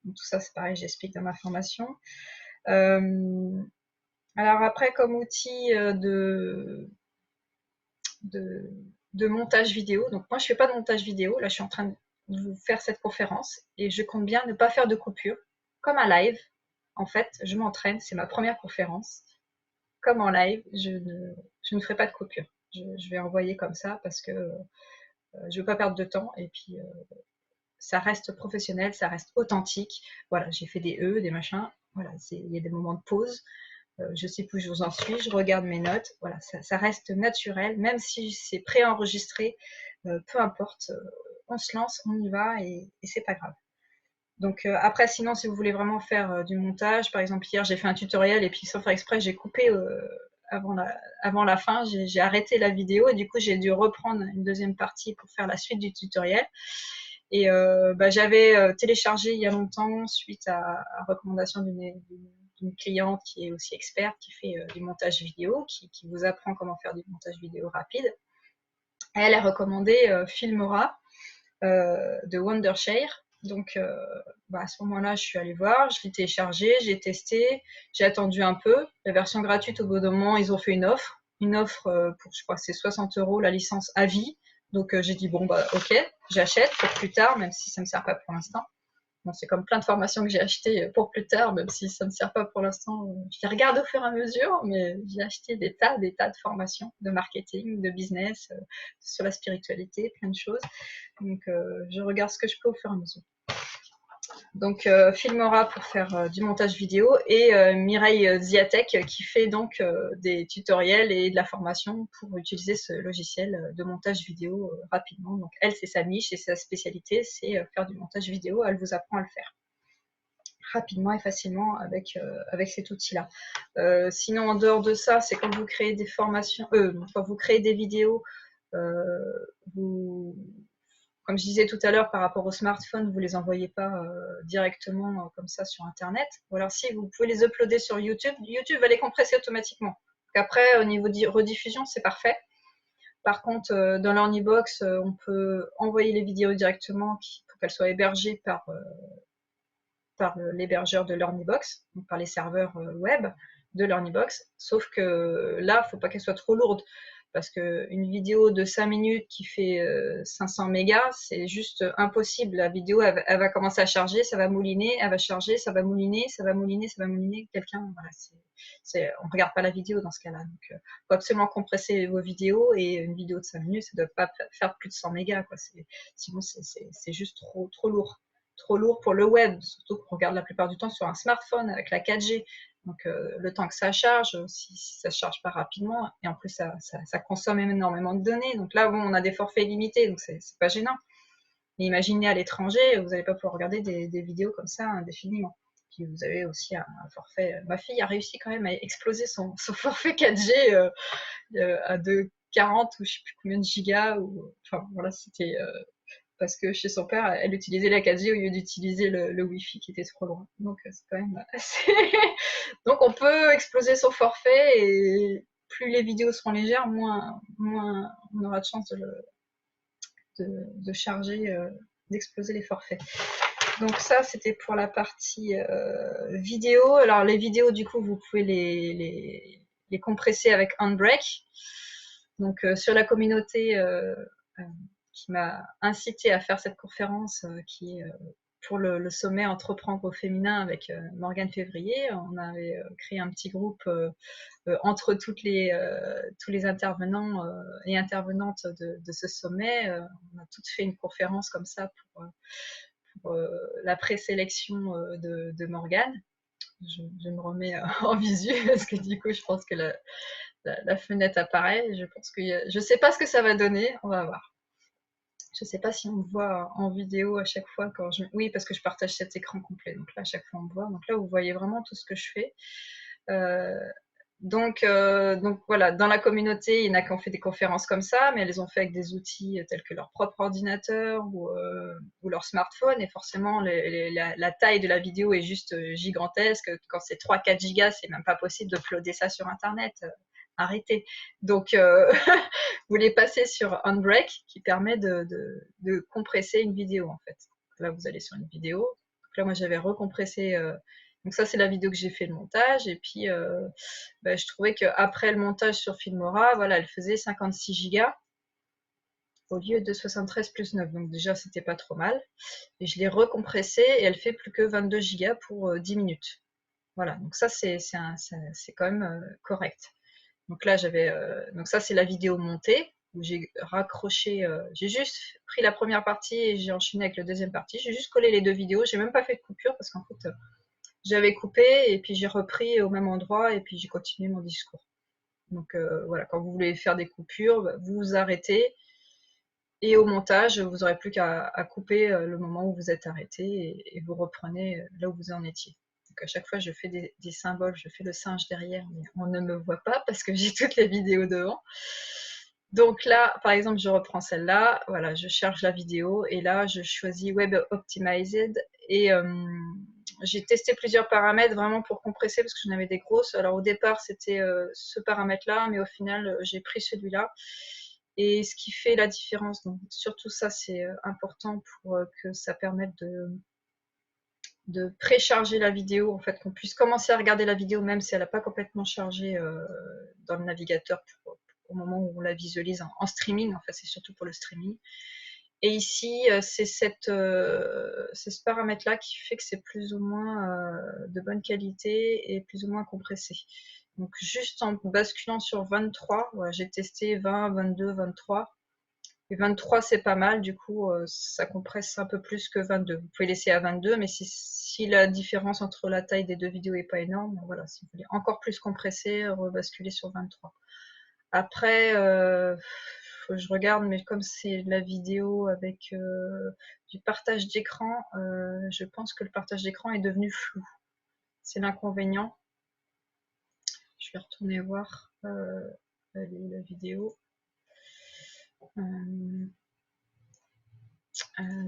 Donc tout ça c'est pareil, j'explique dans ma formation. Alors après, comme outil de montage vidéo, donc moi je fais pas de montage vidéo, là je suis en train de vous faire cette conférence et je compte bien ne pas faire de coupure, comme un live. En fait, je m'entraîne, c'est ma première conférence. Comme en live, je ne ferai pas de coupure. Je vais envoyer comme ça parce que je veux pas perdre de temps et puis ça reste professionnel, ça reste authentique. Voilà, j'ai fait des des machins. Voilà, il y a des moments de pause. Je sais plus où j'en suis, je regarde mes notes. Voilà, ça reste naturel, même si c'est préenregistré, peu importe. On se lance, on y va et c'est pas grave. Donc après, sinon, si vous voulez vraiment faire du montage, par exemple hier j'ai fait un tutoriel et puis sans faire exprès j'ai coupé avant la fin, j'ai arrêté la vidéo et du coup j'ai dû reprendre une deuxième partie pour faire la suite du tutoriel. Et j'avais téléchargé il y a longtemps suite à recommandation d'une cliente qui est aussi experte, qui fait du montage vidéo, qui vous apprend comment faire du montage vidéo rapide. Et elle a recommandé Filmora de Wondershare. Donc à ce moment-là, je suis allée voir, je l'ai téléchargé, j'ai testé, j'ai attendu un peu. La version gratuite, au bout d'un moment, ils ont fait une offre pour, je crois que c'est 60 € la licence à vie. Donc j'ai dit bon ok, j'achète pour plus tard, même si ça me sert pas pour l'instant. Bon, c'est comme plein de formations que j'ai achetées pour plus tard, même si ça ne me sert pas pour l'instant. Je les regarde au fur et à mesure, mais j'ai acheté des tas de formations de marketing, de business, sur la spiritualité, plein de choses. Donc, je regarde ce que je peux au fur et à mesure. Donc, Filmora pour faire du montage vidéo et Mireille Ziatek qui fait donc des tutoriels et de la formation pour utiliser ce logiciel de montage vidéo rapidement. Donc, elle, c'est sa niche et sa spécialité, c'est faire du montage vidéo. Elle vous apprend à le faire rapidement et facilement avec cet outil-là. Sinon, en dehors de ça, c'est quand vous créez des formations, quand vous créez des vidéos, comme je disais tout à l'heure, par rapport au smartphone, vous ne les envoyez pas directement comme ça sur Internet. Ou alors si, vous pouvez les uploader sur YouTube. YouTube va les compresser automatiquement. Donc après, au niveau de rediffusion, c'est parfait. Par contre, dans l'Ornibox, on peut envoyer les vidéos directement pour qu'elles soient hébergées par l'hébergeur de l'Ornibox, donc par les serveurs web de l'Ornibox, sauf que là, il ne faut pas qu'elle soit trop lourde, parce qu'une vidéo de 5 minutes qui fait 500 mégas, c'est juste impossible. La vidéo, elle va commencer à charger, ça va mouliner, elle va charger, ça va mouliner, ça va mouliner, ça va mouliner. Quelqu'un, voilà, on ne regarde pas la vidéo dans ce cas-là. Donc, il faut absolument compresser vos vidéos, et une vidéo de 5 minutes, ça ne doit pas faire plus de 100 mégas, quoi. Sinon, c'est juste trop lourd. Trop lourd pour le web, surtout qu'on regarde la plupart du temps sur un smartphone avec la 4G. Donc le temps que ça charge, si ça ne charge pas rapidement, et en plus ça consomme énormément de données. Donc là, bon, on a des forfaits limités, donc c'est pas gênant. Mais imaginez à l'étranger, vous n'allez pas pouvoir regarder des vidéos comme ça indéfiniment. Puis vous avez aussi un forfait. Ma fille a réussi quand même à exploser son forfait 4G à 2,40 ou je sais plus combien de gigas. Enfin voilà, c'était parce que chez son père, elle utilisait la 4G au lieu d'utiliser le Wi-Fi qui était trop loin. Donc c'est quand même assez... Donc on peut exploser son forfait, et plus les vidéos seront légères, moins on aura de chance de charger, d'exploser les forfaits. Donc ça, c'était pour la partie vidéo. Alors les vidéos, du coup, vous pouvez les compresser avec Handbrake. Donc sur la communauté qui m'a incité à faire cette conférence, qui est pour le sommet Entreprendre au féminin avec Morgane Février. On avait créé un petit groupe entre tous les intervenants et intervenantes de ce sommet. On a toutes fait une conférence comme ça pour la présélection de Morgane. Je me remets en visu parce que du coup, je pense que la fenêtre apparaît. Je sais pas ce que ça va donner. On va voir. Je sais pas si on me voit en vidéo à chaque fois quand je... Oui, parce que je partage cet écran complet. Donc là, à chaque fois, on me voit. Donc là, vous voyez vraiment tout ce que je fais. Donc voilà, dans la communauté, il y en a qui ont fait des conférences comme ça, mais elles ont fait avec des outils tels que leur propre ordinateur ou leur smartphone, et forcément la taille de la vidéo est juste gigantesque. Quand c'est 3-4 gigas, c'est même pas possible d'uploader ça sur Internet. Arrêtez. Donc vous les passez sur Handbrake, qui permet de compresser une vidéo en fait. Là, vous allez sur une vidéo. Donc là, moi, j'avais recompressé. Donc ça, c'est la vidéo que j'ai fait le montage. Et puis, je trouvais qu'après le montage sur Filmora, voilà, elle faisait 56 gigas au lieu de 73 plus 9. Donc déjà, c'était pas trop mal. Et je l'ai recompressée, et elle fait plus que 22 gigas pour 10 minutes. Voilà, donc ça, c'est quand même correct. Donc là, donc ça, c'est la vidéo montée, où j'ai raccroché, j'ai juste pris la première partie et j'ai enchaîné avec la deuxième partie. J'ai juste collé les deux vidéos, j'ai même pas fait de coupure parce qu'en fait, j'avais coupé et puis j'ai repris au même endroit et puis j'ai continué mon discours. Donc voilà, quand vous voulez faire des coupures, vous vous arrêtez, et au montage, vous n'aurez plus qu'à couper le moment où vous êtes arrêté, et vous reprenez là où vous en étiez. Donc à chaque fois, je fais des symboles, je fais le singe derrière, mais on ne me voit pas parce que j'ai toutes les vidéos devant. Donc là, par exemple, je reprends celle-là, voilà, je charge la vidéo, et là, je choisis Web Optimized, et j'ai testé plusieurs paramètres vraiment pour compresser parce que j'en avais des grosses. Alors au départ, c'était ce paramètre-là, mais au final, j'ai pris celui-là. Et ce qui fait la différence, donc surtout ça, c'est important pour que ça permette de précharger la vidéo, en fait, qu'on puisse commencer à regarder la vidéo même si elle n'a pas complètement chargé dans le navigateur au moment où on la visualise en streaming. En fait, c'est surtout pour le streaming. Et ici, c'est ce paramètre-là qui fait que c'est plus ou moins de bonne qualité et plus ou moins compressé. Donc juste en basculant sur 23, voilà, j'ai testé 20, 22, 23. Et 23, c'est pas mal, du coup, ça compresse un peu plus que 22. Vous pouvez laisser à 22, mais si la différence entre la taille des deux vidéos n'est pas énorme, voilà, si vous voulez encore plus compresser, rebasculer sur 23. Après, faut que je regarde, mais comme c'est la vidéo avec du partage d'écran, je pense que le partage d'écran est devenu flou. C'est l'inconvénient. Je vais retourner voir la vidéo.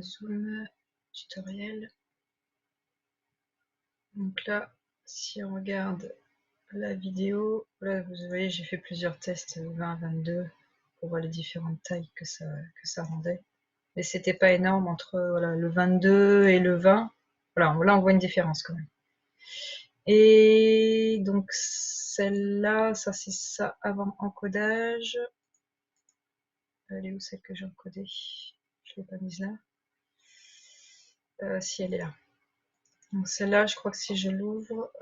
Zoom, tutoriel. Donc là, si on regarde la vidéo, là vous voyez, j'ai fait plusieurs tests 20, 22. pour voir les différentes tailles que ça rendait. Mais c'était pas énorme entre voilà, le 22 et le 20. Voilà, là on voit une différence quand même. Et donc celle-là, ça c'est ça avant encodage. Elle est où celle que j'ai encodée? Je l'ai pas mise là. Si elle est là. Donc celle-là, je crois que si je l'ouvre,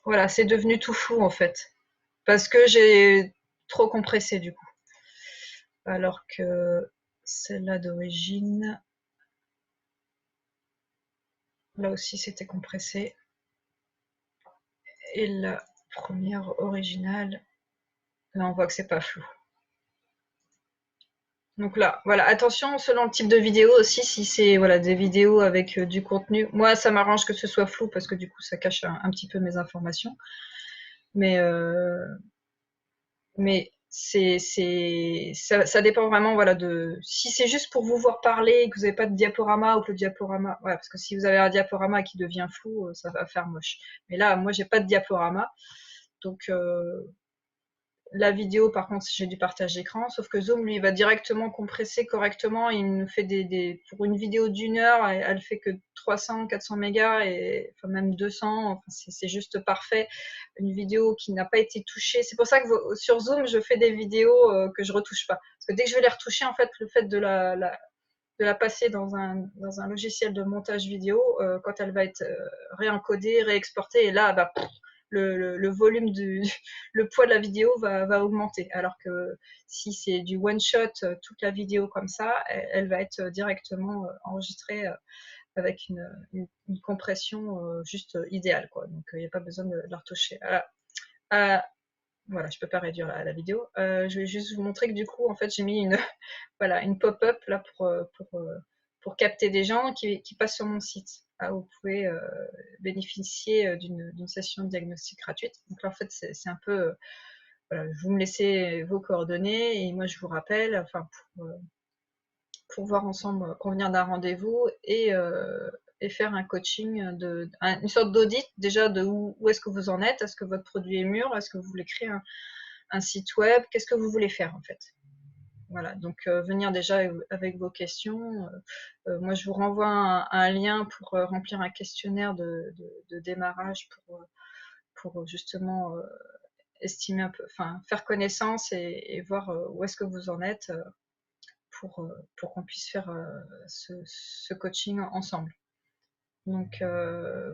voilà, c'est devenu tout flou en fait, parce que j'ai trop compressé du coup. Alors que celle-là d'origine, là aussi c'était compressé. Et la première originale, là on voit que c'est pas flou. Donc là, voilà, attention selon le type de vidéo aussi, si c'est voilà, des vidéos avec du contenu. Moi, ça m'arrange que ce soit flou parce que du coup, ça cache un petit peu mes informations. Mais ça dépend vraiment voilà de si c'est juste pour vous voir parler et que vous n'avez pas de diaporama ou que le diaporama voilà parce que si vous avez un diaporama qui devient flou ça va faire moche, mais là moi j'ai pas de diaporama donc la vidéo par contre j'ai du partage d'écran, sauf que Zoom lui va directement compresser correctement, il nous fait pour une vidéo d'1 heure elle fait que 300-400 mégas et enfin même 200, enfin, c'est juste parfait. Une vidéo qui n'a pas été touchée, c'est pour ça que sur Zoom je fais des vidéos que je retouche pas, parce que dès que je vais les retoucher en fait le fait de la passer dans un logiciel de montage vidéo, quand elle va être réencodée, réexportée, et là bah, le volume le poids de la vidéo va augmenter, alors que si c'est du one shot toute la vidéo comme ça, elle va être directement enregistrée avec une compression juste idéale quoi, donc il n'y a pas besoin de la retoucher. Voilà, je peux pas réduire la vidéo. Je vais juste vous montrer que du coup en fait j'ai mis voilà, une pop-up là pour capter des gens qui passent sur mon site. Ah, vous pouvez bénéficier d'une session de diagnostic gratuite. Donc là, en fait, c'est un peu, voilà, vous me laissez vos coordonnées et moi je vous rappelle, enfin pour voir ensemble, convenir d'un rendez-vous et faire un coaching, une sorte d'audit déjà de où est-ce que vous en êtes, est-ce que votre produit est mûr, est-ce que vous voulez créer un site web, qu'est-ce que vous voulez faire en fait. Voilà, donc venir déjà avec vos questions. Moi, je vous renvoie un lien pour remplir un questionnaire de démarrage pour justement estimer un peu, enfin faire connaissance et voir où est-ce que vous en êtes pour qu'on puisse faire ce coaching ensemble. Donc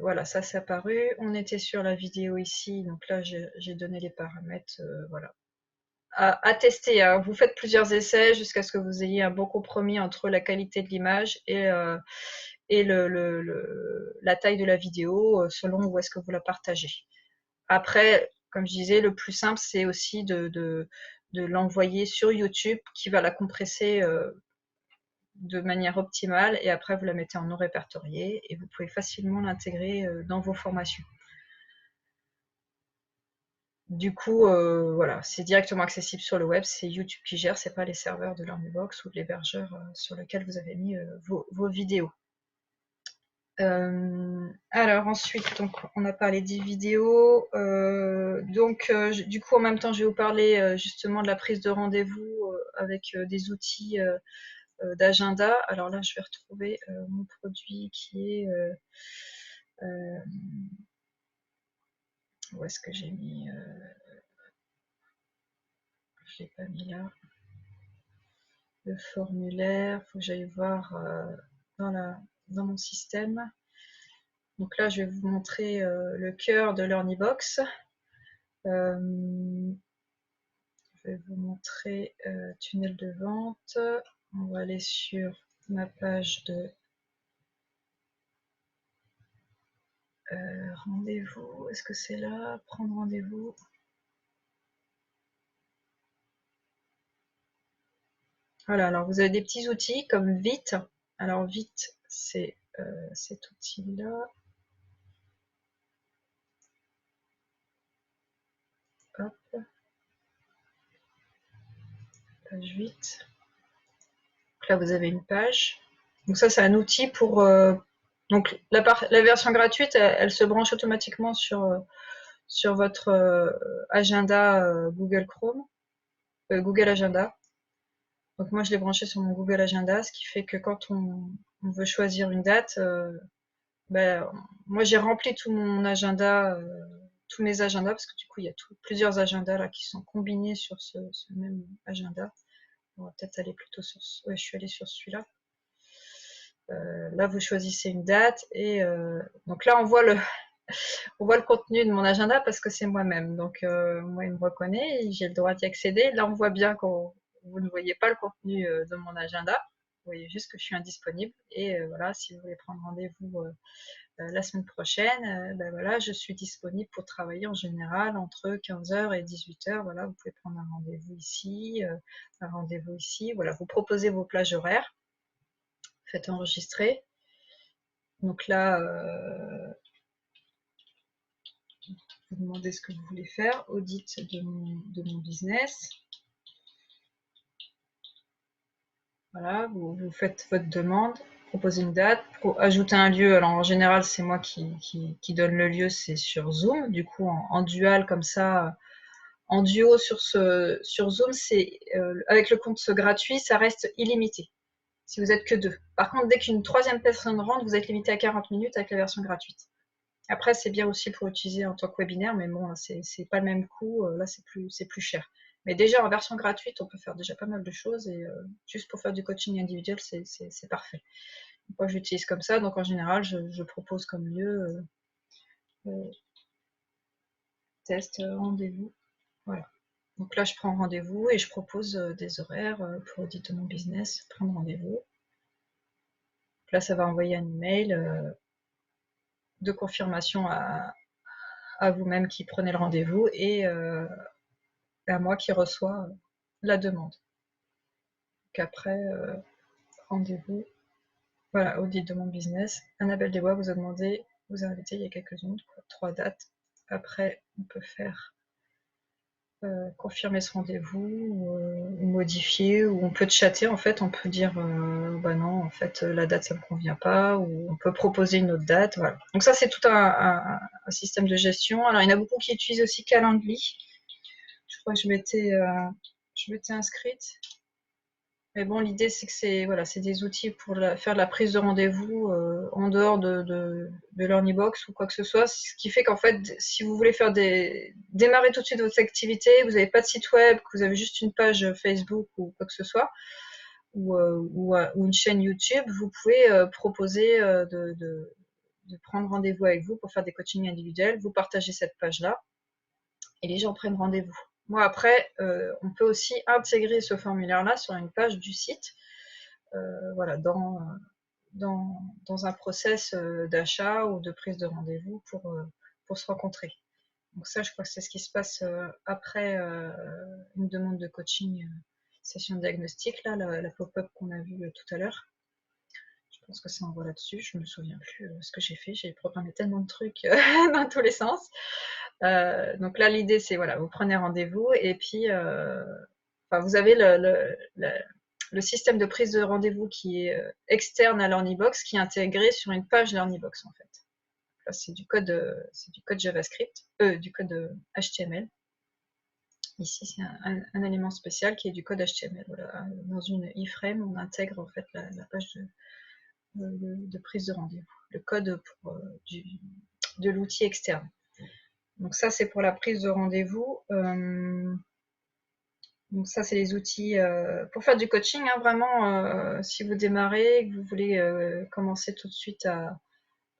voilà, ça c'est apparu. On était sur la vidéo ici, donc là j'ai donné les paramètres, voilà. À tester, hein. Vous faites plusieurs essais jusqu'à ce que vous ayez un bon compromis entre la qualité de l'image et la taille de la vidéo, selon où est-ce que vous la partagez. Après, comme je disais, le plus simple, c'est aussi de l'envoyer sur YouTube, qui va la compresser de manière optimale, et après vous la mettez en non répertorié, et vous pouvez facilement l'intégrer dans vos formations. Du coup, voilà, c'est directement accessible sur le web, c'est YouTube qui gère, c'est pas les serveurs de l'Ornibox ou de l'hébergeur sur lequel vous avez mis vos vidéos. Alors ensuite, donc on a parlé des vidéos, du coup en même temps je vais vous parler justement de la prise de rendez-vous avec des outils d'agenda. Alors là je vais retrouver mon produit qui est où est-ce que j'ai mis je l'ai pas mis là. Le formulaire, il faut que j'aille voir dans mon système. Donc là, je vais vous montrer le cœur de l'Ornibox. Je vais vous montrer tunnel de vente. On va aller sur ma page de rendez-vous. Est-ce que c'est là? Prendre rendez-vous. Voilà, alors vous avez des petits outils comme Vite. Alors Vite, c'est cet outil-là. Hop. Page 8. Donc là, vous avez une page. Donc ça, c'est un outil pour... donc la version gratuite, elle se branche automatiquement sur votre agenda Google Chrome. Google Agenda. Donc moi je l'ai branché sur mon Google Agenda, ce qui fait que quand on veut choisir une date, ben, moi j'ai rempli tout mon agenda, tous mes agendas, parce que du coup il y a plusieurs agendas là qui sont combinés sur ce même agenda. On va peut-être aller plutôt sur ouais, je suis allée sur celui-là. Là vous choisissez une date et donc là on voit le contenu de mon agenda parce que c'est moi-même. Donc moi il me reconnaît, j'ai le droit d'y accéder. Là on voit bien que vous ne voyez pas le contenu de mon agenda. Vous voyez juste que je suis indisponible. Et voilà, si vous voulez prendre rendez-vous la semaine prochaine, ben voilà, je suis disponible pour travailler en général entre 15h et 18h. Voilà, vous pouvez prendre un rendez-vous ici, un rendez-vous ici. Voilà, vous proposez vos plages horaires, faites enregistrer. Donc là, vous demandez ce que vous voulez faire, audit de mon business. Voilà, vous faites votre demande, proposez une date, ajouter un lieu. Alors en général, c'est moi qui donne le lieu, c'est sur Zoom. Du coup, en dual comme ça, en duo sur Zoom, c'est avec le compte gratuit, ça reste illimité. Si vous êtes que 2. Par contre, dès qu'une troisième personne rentre, vous êtes limité à 40 minutes avec la version gratuite. Après, c'est bien aussi pour utiliser en tant que webinaire, mais bon, c'est pas le même coût. Là, c'est plus cher. Mais déjà, en version gratuite, on peut faire déjà pas mal de choses. Et juste pour faire du coaching individuel, c'est parfait. Moi, j'utilise comme ça. Donc, en général, je propose comme lieu test, rendez-vous. Voilà. Donc là, je prends rendez-vous et je propose des horaires pour auditer mon business, prendre rendez-vous. Là, ça va envoyer un email de confirmation à vous-même qui prenez le rendez-vous et à moi qui reçois la demande. Donc après, rendez-vous, voilà, audit de mon business. Annabelle Desbois vous a demandé, vous a invité il y a quelques secondes, 3 dates. Après, on peut faire confirmer ce rendez-vous ou modifier, ou on peut chatter en fait, on peut dire bah non, en fait la date ça me convient pas, ou on peut proposer une autre date, voilà. Donc ça c'est tout un système de gestion. Alors il y en a beaucoup qui utilisent aussi Calendly. Je crois que je m'étais inscrite. Mais bon, l'idée c'est que c'est voilà, c'est des outils pour faire la prise de rendez-vous en dehors de l'Earnybox ou quoi que ce soit. Ce qui fait qu'en fait, si vous voulez faire démarrer tout de suite votre activité, vous n'avez pas de site web, que vous avez juste une page Facebook ou quoi que ce soit, ou une chaîne YouTube, vous pouvez proposer de prendre rendez-vous avec vous pour faire des coachings individuels. Vous partagez cette page-là et les gens prennent rendez-vous. Moi, après, on peut aussi intégrer ce formulaire-là sur une page du site, voilà, dans un process d'achat ou de prise de rendez-vous pour se rencontrer. Donc ça, je crois que c'est ce qui se passe après une demande de coaching, session diagnostic, là, la pop-up qu'on a vue tout à l'heure. Je pense que ça envoie là-dessus. Je ne me souviens plus ce que j'ai fait. J'ai programmé tellement de trucs dans tous les sens. Donc là, l'idée, c'est voilà, vous prenez rendez-vous et puis vous avez le système de prise de rendez-vous qui est externe à l'Earnybox, qui est intégré sur une page l'Earnybox en fait. Là, c'est du code JavaScript, du code HTML. Ici, c'est un élément spécial qui est du code HTML. Voilà. Dans une iframe, on intègre en fait la page de prise de rendez-vous, le code de l'outil externe. Donc ça, c'est pour la prise de rendez-vous. Donc ça, c'est les outils pour faire du coaching, hein, vraiment, si vous démarrez, que vous voulez commencer tout de suite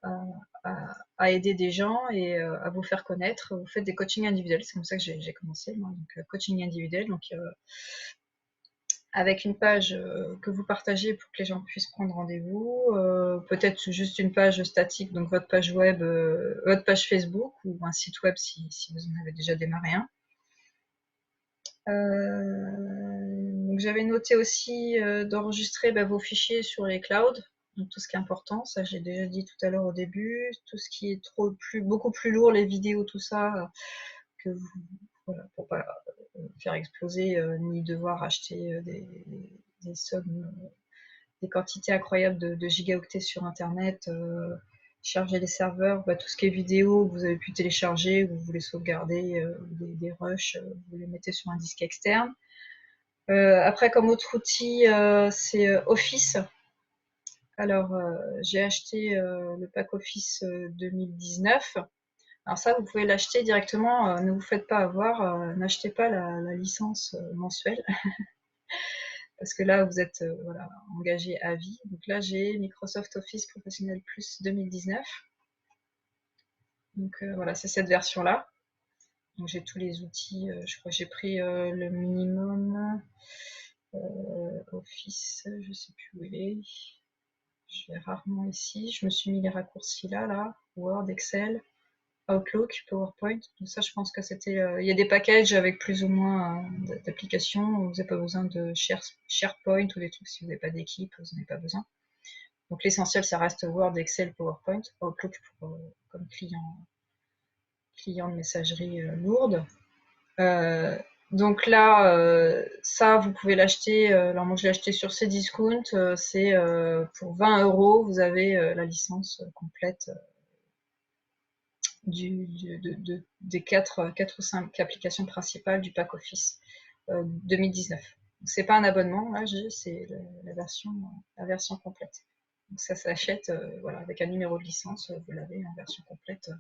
à aider des gens et à vous faire connaître, vous faites des coachings individuels. C'est comme ça que j'ai commencé, moi, donc coaching individuel, donc avec une page que vous partagez pour que les gens puissent prendre rendez-vous, peut-être juste une page statique, donc votre page web, votre page Facebook ou un site web si vous en avez déjà démarré un. Donc j'avais noté aussi d'enregistrer vos fichiers sur les clouds, donc tout ce qui est important, ça j'ai déjà dit tout à l'heure au début, tout ce qui est beaucoup plus lourd, les vidéos, tout ça, que vous, voilà, pour pas faire exploser ni devoir acheter des sommes, des quantités incroyables de gigaoctets sur internet, charger les serveurs, tout ce qui est vidéo que vous avez pu télécharger, vous voulez sauvegarder, des rushs, vous les mettez sur un disque externe. Après, comme autre outil, c'est Office. Alors, j'ai acheté le pack Office 2019. Alors ça, vous pouvez l'acheter directement, ne vous faites pas avoir, n'achetez pas la licence mensuelle, parce que là, vous êtes voilà, engagé à vie. Donc là, j'ai Microsoft Office Professionnel Plus 2019. Donc voilà, c'est cette version-là. Donc j'ai tous les outils, je crois que j'ai pris le minimum. Office, je sais plus où il est. Je vais rarement ici. Je me suis mis les raccourcis là, Word, Excel, Outlook, PowerPoint. Donc ça, je pense que c'était. Il y a des packages avec plus ou moins d'applications. Vous n'avez pas besoin de SharePoint ou des trucs si vous n'avez pas d'équipe, vous n'en avez pas besoin. Donc l'essentiel, ça reste Word, Excel, PowerPoint, Outlook comme client de messagerie lourde. Euh, donc là, ça, vous pouvez l'acheter. Alors moi, je l'ai acheté sur Cdiscount. C'est pour 20 €, vous avez la licence complète des 4 ou 5 applications principales du pack Office 2019. C'est pas un abonnement, là, c'est la version complète. Donc ça s'achète voilà, avec un numéro de licence, vous l'avez en version complète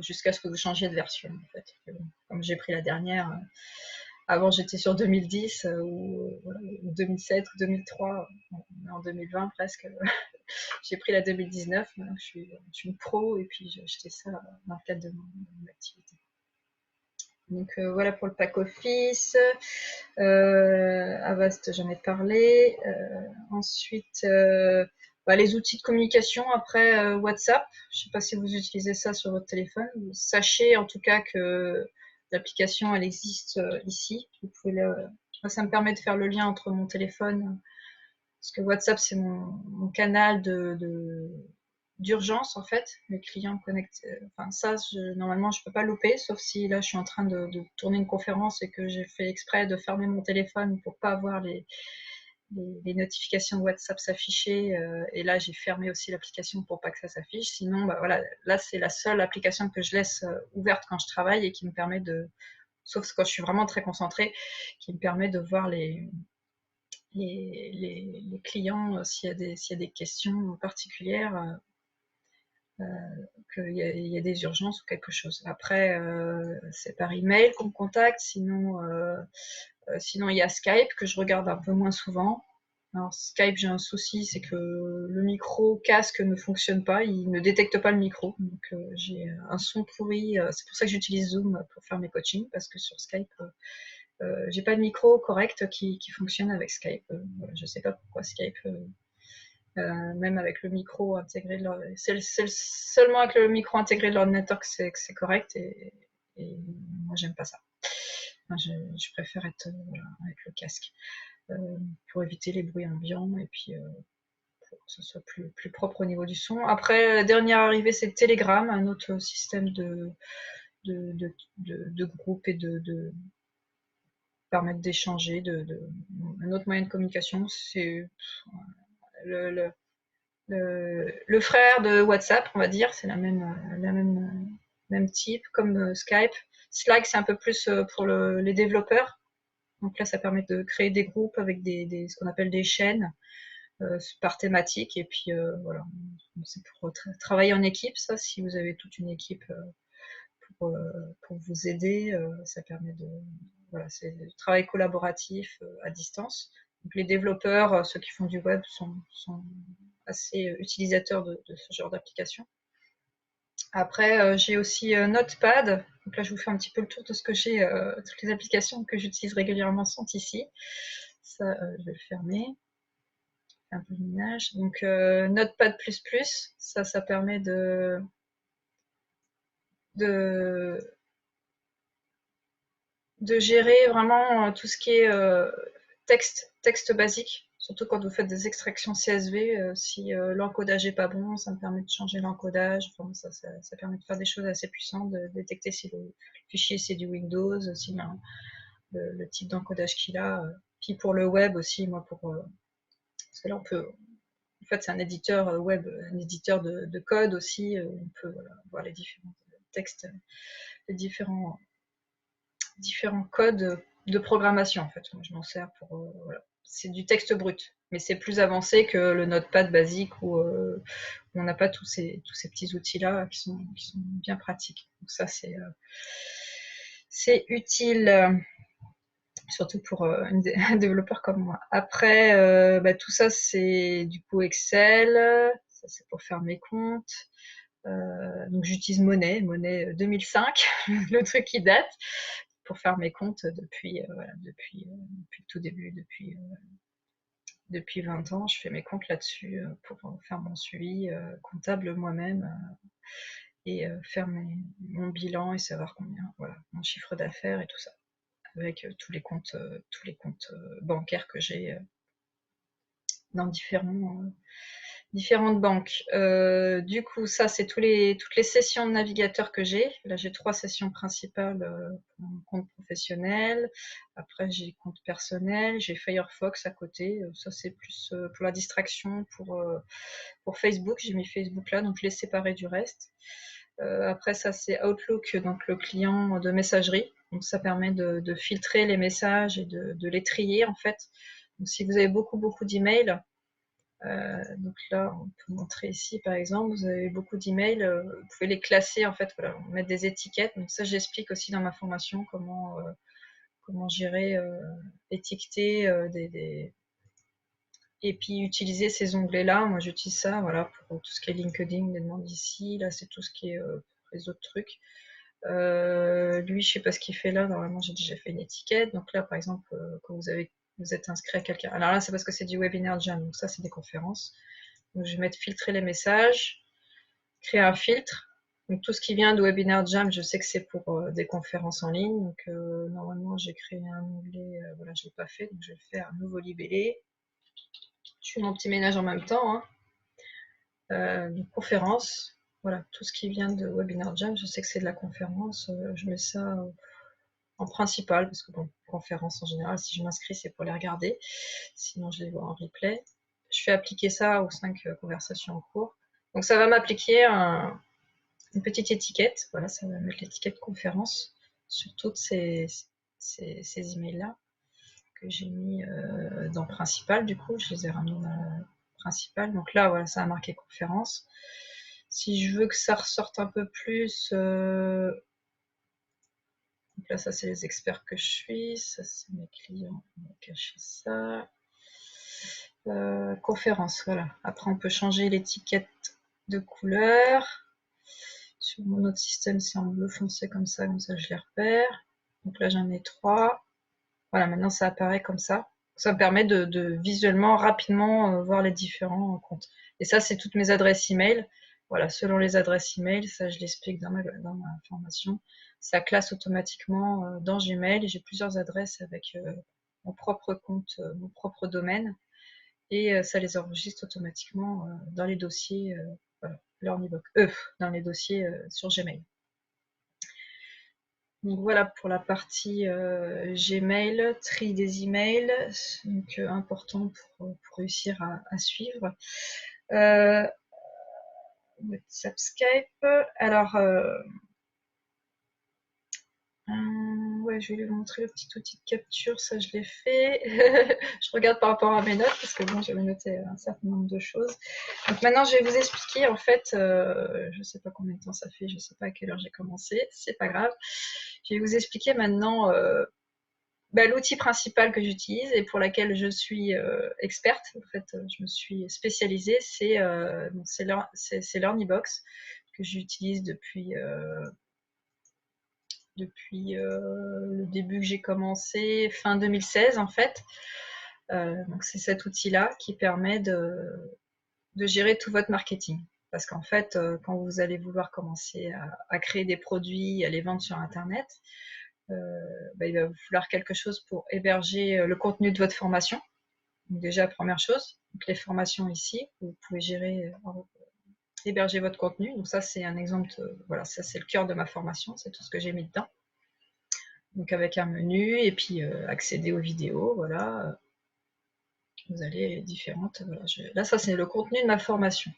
jusqu'à ce que vous changiez de version en fait. Comme j'ai pris la dernière, avant j'étais sur 2010 ou 2007 ou 2003, en 2020 presque. J'ai pris la 2019, maintenant je suis une pro et puis j'ai acheté ça dans le cadre de mon activité. Donc voilà pour le pack Office. Avast, j'en ai parlé. Ensuite, les outils de communication, après WhatsApp. Je ne sais pas si vous utilisez ça sur votre téléphone. Sachez en tout cas que l'application, elle existe ici. Vous pouvez Moi, ça me permet de faire le lien entre mon téléphone, parce que WhatsApp, c'est mon canal d'urgence en fait. Les clients connectent. Enfin, ça, normalement, je peux pas louper, sauf si là, je suis en train de tourner une conférence et que j'ai fait exprès de fermer mon téléphone pour pas avoir les notifications de WhatsApp s'afficher. Et là, j'ai fermé aussi l'application pour pas que ça s'affiche. Sinon, voilà, là, c'est la seule application que je laisse ouverte quand je travaille et qui me permet sauf quand je suis vraiment très concentrée, qui me permet de voir les clients s'il y a des questions particulières. Qu'il y a des urgences ou quelque chose. Après, c'est par email qu'on me contacte, sinon il y a Skype que je regarde un peu moins souvent. Alors Skype, j'ai un souci, c'est que le micro casque ne fonctionne pas, il ne détecte pas le micro, donc j'ai un son pourri. C'est pour ça que j'utilise Zoom pour faire mes coachings, parce que sur Skype, j'ai pas de micro correct qui fonctionne avec Skype. Voilà, je sais pas pourquoi Skype même avec le micro intégré c'est seulement avec le micro intégré de l'ordinateur que c'est correct et moi j'aime pas ça. Enfin, je préfère être voilà, avec le casque pour éviter les bruits ambiants et puis pour que ce soit plus propre au niveau du son. Après, la dernière arrivée, c'est Telegram, un autre système de groupe et de permettre d'échanger, un autre moyen de communication. C'est le, le frère de WhatsApp, on va dire, c'est même type, comme Skype. Slack, c'est un peu plus pour les développeurs. Donc là, ça permet de créer des groupes avec ce qu'on appelle des chaînes par thématique. Et puis voilà, c'est pour travailler en équipe, ça. Si vous avez toute une équipe pour vous aider, ça permet voilà, c'est du travail collaboratif à distance. Donc les développeurs, ceux qui font du web, sont assez utilisateurs de ce genre d'application. Après, j'ai aussi Notepad. Donc là, je vous fais un petit peu le tour de ce que j'ai. Toutes les applications que j'utilise régulièrement sont ici. Ça, je vais le fermer. Un peu de minage. Donc Notepad++, ça permet de, de gérer vraiment tout ce qui est texte basique, surtout quand vous faites des extractions CSV. Si l'encodage est pas bon, ça me permet de changer l'encodage. Enfin, ça permet de faire des choses assez puissantes, de détecter si le fichier c'est du Windows, si le type d'encodage qu'il a. Puis pour le web aussi, moi parce que là on peut, en fait c'est un éditeur web, un éditeur de code aussi. On peut voilà, voir les différents textes, les différents codes de programmation en fait. Moi, je m'en sers pour voilà. C'est du texte brut, mais c'est plus avancé que le Notepad basique où on n'a pas tous ces petits outils là qui sont bien pratiques. Donc ça c'est utile. Surtout pour un développeur comme moi. Après, tout ça, c'est du coup Excel. Ça, c'est pour faire mes comptes. Donc, j'utilise Money 2005, le truc qui date, pour faire mes comptes depuis, depuis le tout début, depuis 20 ans. Je fais mes comptes là-dessus pour faire mon suivi comptable moi-même et faire mon bilan et savoir combien, voilà, mon chiffre d'affaires et tout ça avec tous les comptes bancaires que j'ai dans différentes banques. Du coup, ça, c'est toutes les sessions de navigateur que j'ai. Là, j'ai 3 sessions principales pour mon compte professionnel. Après, j'ai compte personnel. J'ai Firefox à côté. Ça, c'est plus pour la distraction. Pour Facebook, j'ai mis Facebook là, donc je l'ai séparé du reste. Après, ça, c'est Outlook, donc le client de messagerie. Donc, ça permet de filtrer les messages et de les trier, en fait. Donc, si vous avez beaucoup d'emails, donc là, on peut montrer ici, par exemple, vous avez beaucoup d'emails, vous pouvez les classer, en fait, voilà, mettre des étiquettes. Donc ça, j'explique aussi dans ma formation comment gérer, étiqueter et puis utiliser ces onglets-là. Moi, j'utilise ça, voilà, pour tout ce qui est LinkedIn, les demandes ici. Là, c'est tout ce qui est pour les autres trucs. Lui, je sais pas ce qu'il fait là. Normalement, j'ai déjà fait une étiquette. Donc là, par exemple, quand vous êtes inscrit à quelqu'un. Alors là, c'est parce que c'est du Webinar Jam. Donc ça, c'est des conférences. Donc je vais mettre filtrer les messages, créer un filtre. Donc tout ce qui vient de Webinar Jam, je sais que c'est pour des conférences en ligne. Donc normalement, j'ai créé un onglet. Voilà, je l'ai pas fait. Donc je vais le faire un nouveau libellé. Je fais mon petit ménage en même temps. Donc conférence. Voilà, tout ce qui vient de Webinar Jam, je sais que c'est de la conférence. Je mets ça en principal, parce que bon, conférence en général, si je m'inscris, c'est pour les regarder. Sinon, je les vois en replay. Je fais appliquer ça aux 5 conversations en cours. Donc ça va m'appliquer une petite étiquette. Voilà, ça va mettre l'étiquette conférence sur toutes ces emails-là que j'ai mis dans principal. Du coup, je les ai ramenés dans principal. Donc là, voilà, ça a marqué conférence. Si je veux que ça ressorte un peu plus, donc là, ça, c'est les experts que je suis. Ça, c'est mes clients. On va cacher ça. Conférence, voilà. Après, on peut changer l'étiquette de couleur. Sur mon autre système, c'est en bleu foncé comme ça je les repère. Donc là, j'en ai 3. Voilà, maintenant, ça apparaît comme ça. Ça me permet de visuellement, rapidement voir les différents comptes. Et ça, c'est toutes mes adresses email. Voilà, selon les adresses email, ça, je l'explique dans ma formation. Ça classe automatiquement dans Gmail. J'ai plusieurs adresses avec mon propre compte, mon propre domaine. Et ça les enregistre automatiquement dans les dossiers, voilà, dans les dossiers sur Gmail. Donc voilà pour la partie Gmail, tri des emails, donc important pour réussir à suivre. WhatsApp, Skype. Alors, ouais, je vais lui montrer le petit outil de capture, ça je l'ai fait. Je regarde par rapport à mes notes parce que bon, j'avais noté un certain nombre de choses. Donc maintenant, je vais vous expliquer en fait, je sais pas combien de temps ça fait, je sais pas à quelle heure j'ai commencé, c'est pas grave. Je vais vous expliquer maintenant l'outil principal que j'utilise et pour laquelle je suis experte. En fait, je me suis spécialisée, c'est Learnybox que j'utilise depuis le début que j'ai commencé, fin 2016 en fait. Donc c'est cet outil-là qui permet de gérer tout votre marketing. Parce qu'en fait, quand vous allez vouloir commencer à créer des produits, à les vendre sur Internet, il va vous falloir quelque chose pour héberger le contenu de votre formation. Donc déjà, première chose, donc les formations ici, vous pouvez gérer, héberger votre contenu. Donc ça, c'est un exemple, voilà, ça c'est le cœur de ma formation, c'est tout ce que j'ai mis dedans. Donc avec un menu et puis accéder aux vidéos, voilà. Vous allez différentes. Voilà, là, ça c'est le contenu de ma formation.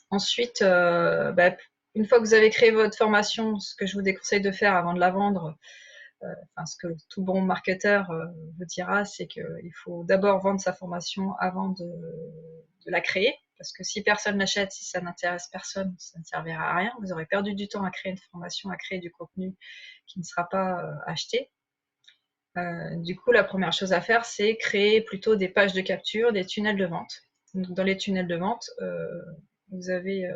Ensuite, une fois que vous avez créé votre formation, ce que je vous déconseille de faire avant de la vendre, Enfin, ce que tout bon marketeur vous dira, c'est qu'il faut d'abord vendre sa formation avant de la créer, parce que si personne l'achète, si ça n'intéresse personne, ça ne servira à rien. Vous aurez perdu du temps à créer une formation, à créer du contenu qui ne sera pas acheté. Du coup, la première chose à faire, c'est créer plutôt des pages de capture, des tunnels de vente. Donc, dans les tunnels de vente, vous avez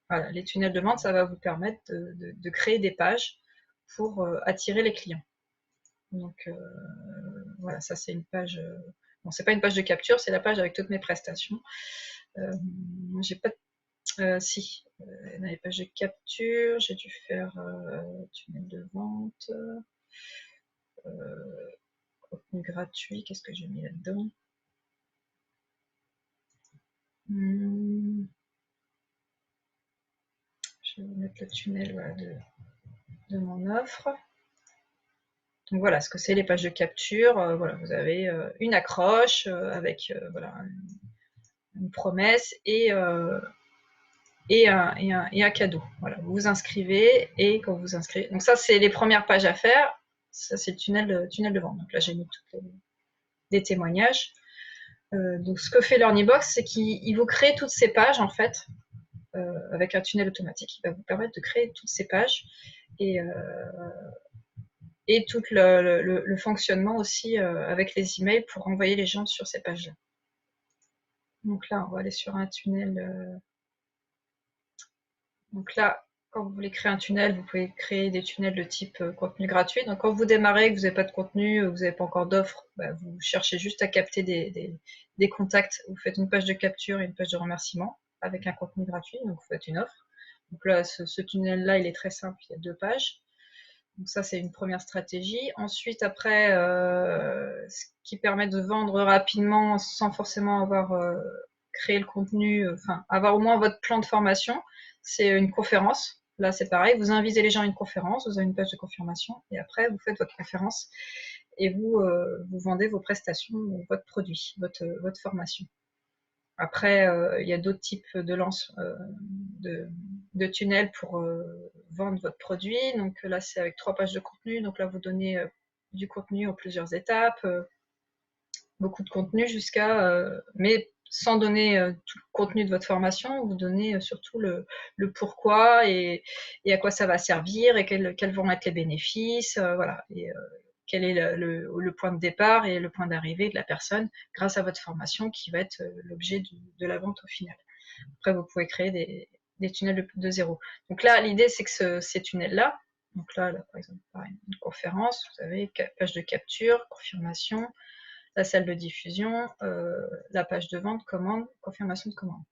voilà, les tunnels de vente, ça va vous permettre de créer des pages pour attirer les clients. Donc voilà, ça c'est une page. Bon, c'est pas une page de capture, c'est la page avec toutes mes prestations. Moi, j'ai pas. Si, dans les pages de capture, j'ai dû faire tunnel de vente. Contenu gratuit, qu'est-ce que j'ai mis là-dedans? Je vais vous mettre le tunnel voilà, de mon offre. Donc voilà ce que c'est les pages de capture. Voilà, vous avez une accroche avec voilà, une promesse et un cadeau. Voilà, vous vous inscrivez et quand vous vous inscrivez. Donc ça, c'est les premières pages à faire. Ça, c'est le tunnel de vente. Donc là, j'ai mis des témoignages. Donc ce que fait LearnyBox, c'est qu'il vous crée toutes ces pages en fait, avec un tunnel automatique. Il va vous permettre de créer toutes ces pages et tout le fonctionnement aussi avec les emails pour envoyer les gens sur ces pages-là. Donc là, on va aller sur un tunnel. Donc là, quand vous voulez créer un tunnel, vous pouvez créer des tunnels de type contenu gratuit. Donc quand vous démarrez, que vous n'avez pas de contenu, vous n'avez pas encore d'offre, bah, vous cherchez juste à capter des contacts. Vous faites une page de capture et une page de remerciement avec un contenu gratuit. Donc vous faites une offre. Donc là, ce tunnel-là, il est très simple, il y a 2 pages. Donc ça, c'est une première stratégie. Ensuite, après, ce qui permet de vendre rapidement sans forcément avoir créé le contenu, enfin, avoir au moins votre plan de formation, c'est une conférence. Là, c'est pareil, vous invitez les gens à une conférence, vous avez une page de confirmation, et après, vous faites votre conférence et vous vendez vos prestations, votre produit, votre formation. Après, il y a d'autres types de tunnels pour vendre votre produit. Donc là, c'est avec 3 pages de contenu. Donc là, vous donnez du contenu en plusieurs étapes, beaucoup de contenu mais sans donner tout le contenu de votre formation, vous donnez surtout le pourquoi et à quoi ça va servir et quels vont être les bénéfices, voilà. Et quel est le point de départ et le point d'arrivée de la personne grâce à votre formation qui va être l'objet de la vente au final. Après, vous pouvez créer des tunnels de zéro. Donc là, l'idée, c'est que ces tunnels-là, donc là, par exemple, pareil, une conférence, vous avez page de capture, confirmation, la salle de diffusion, la page de vente, commande, confirmation de commande.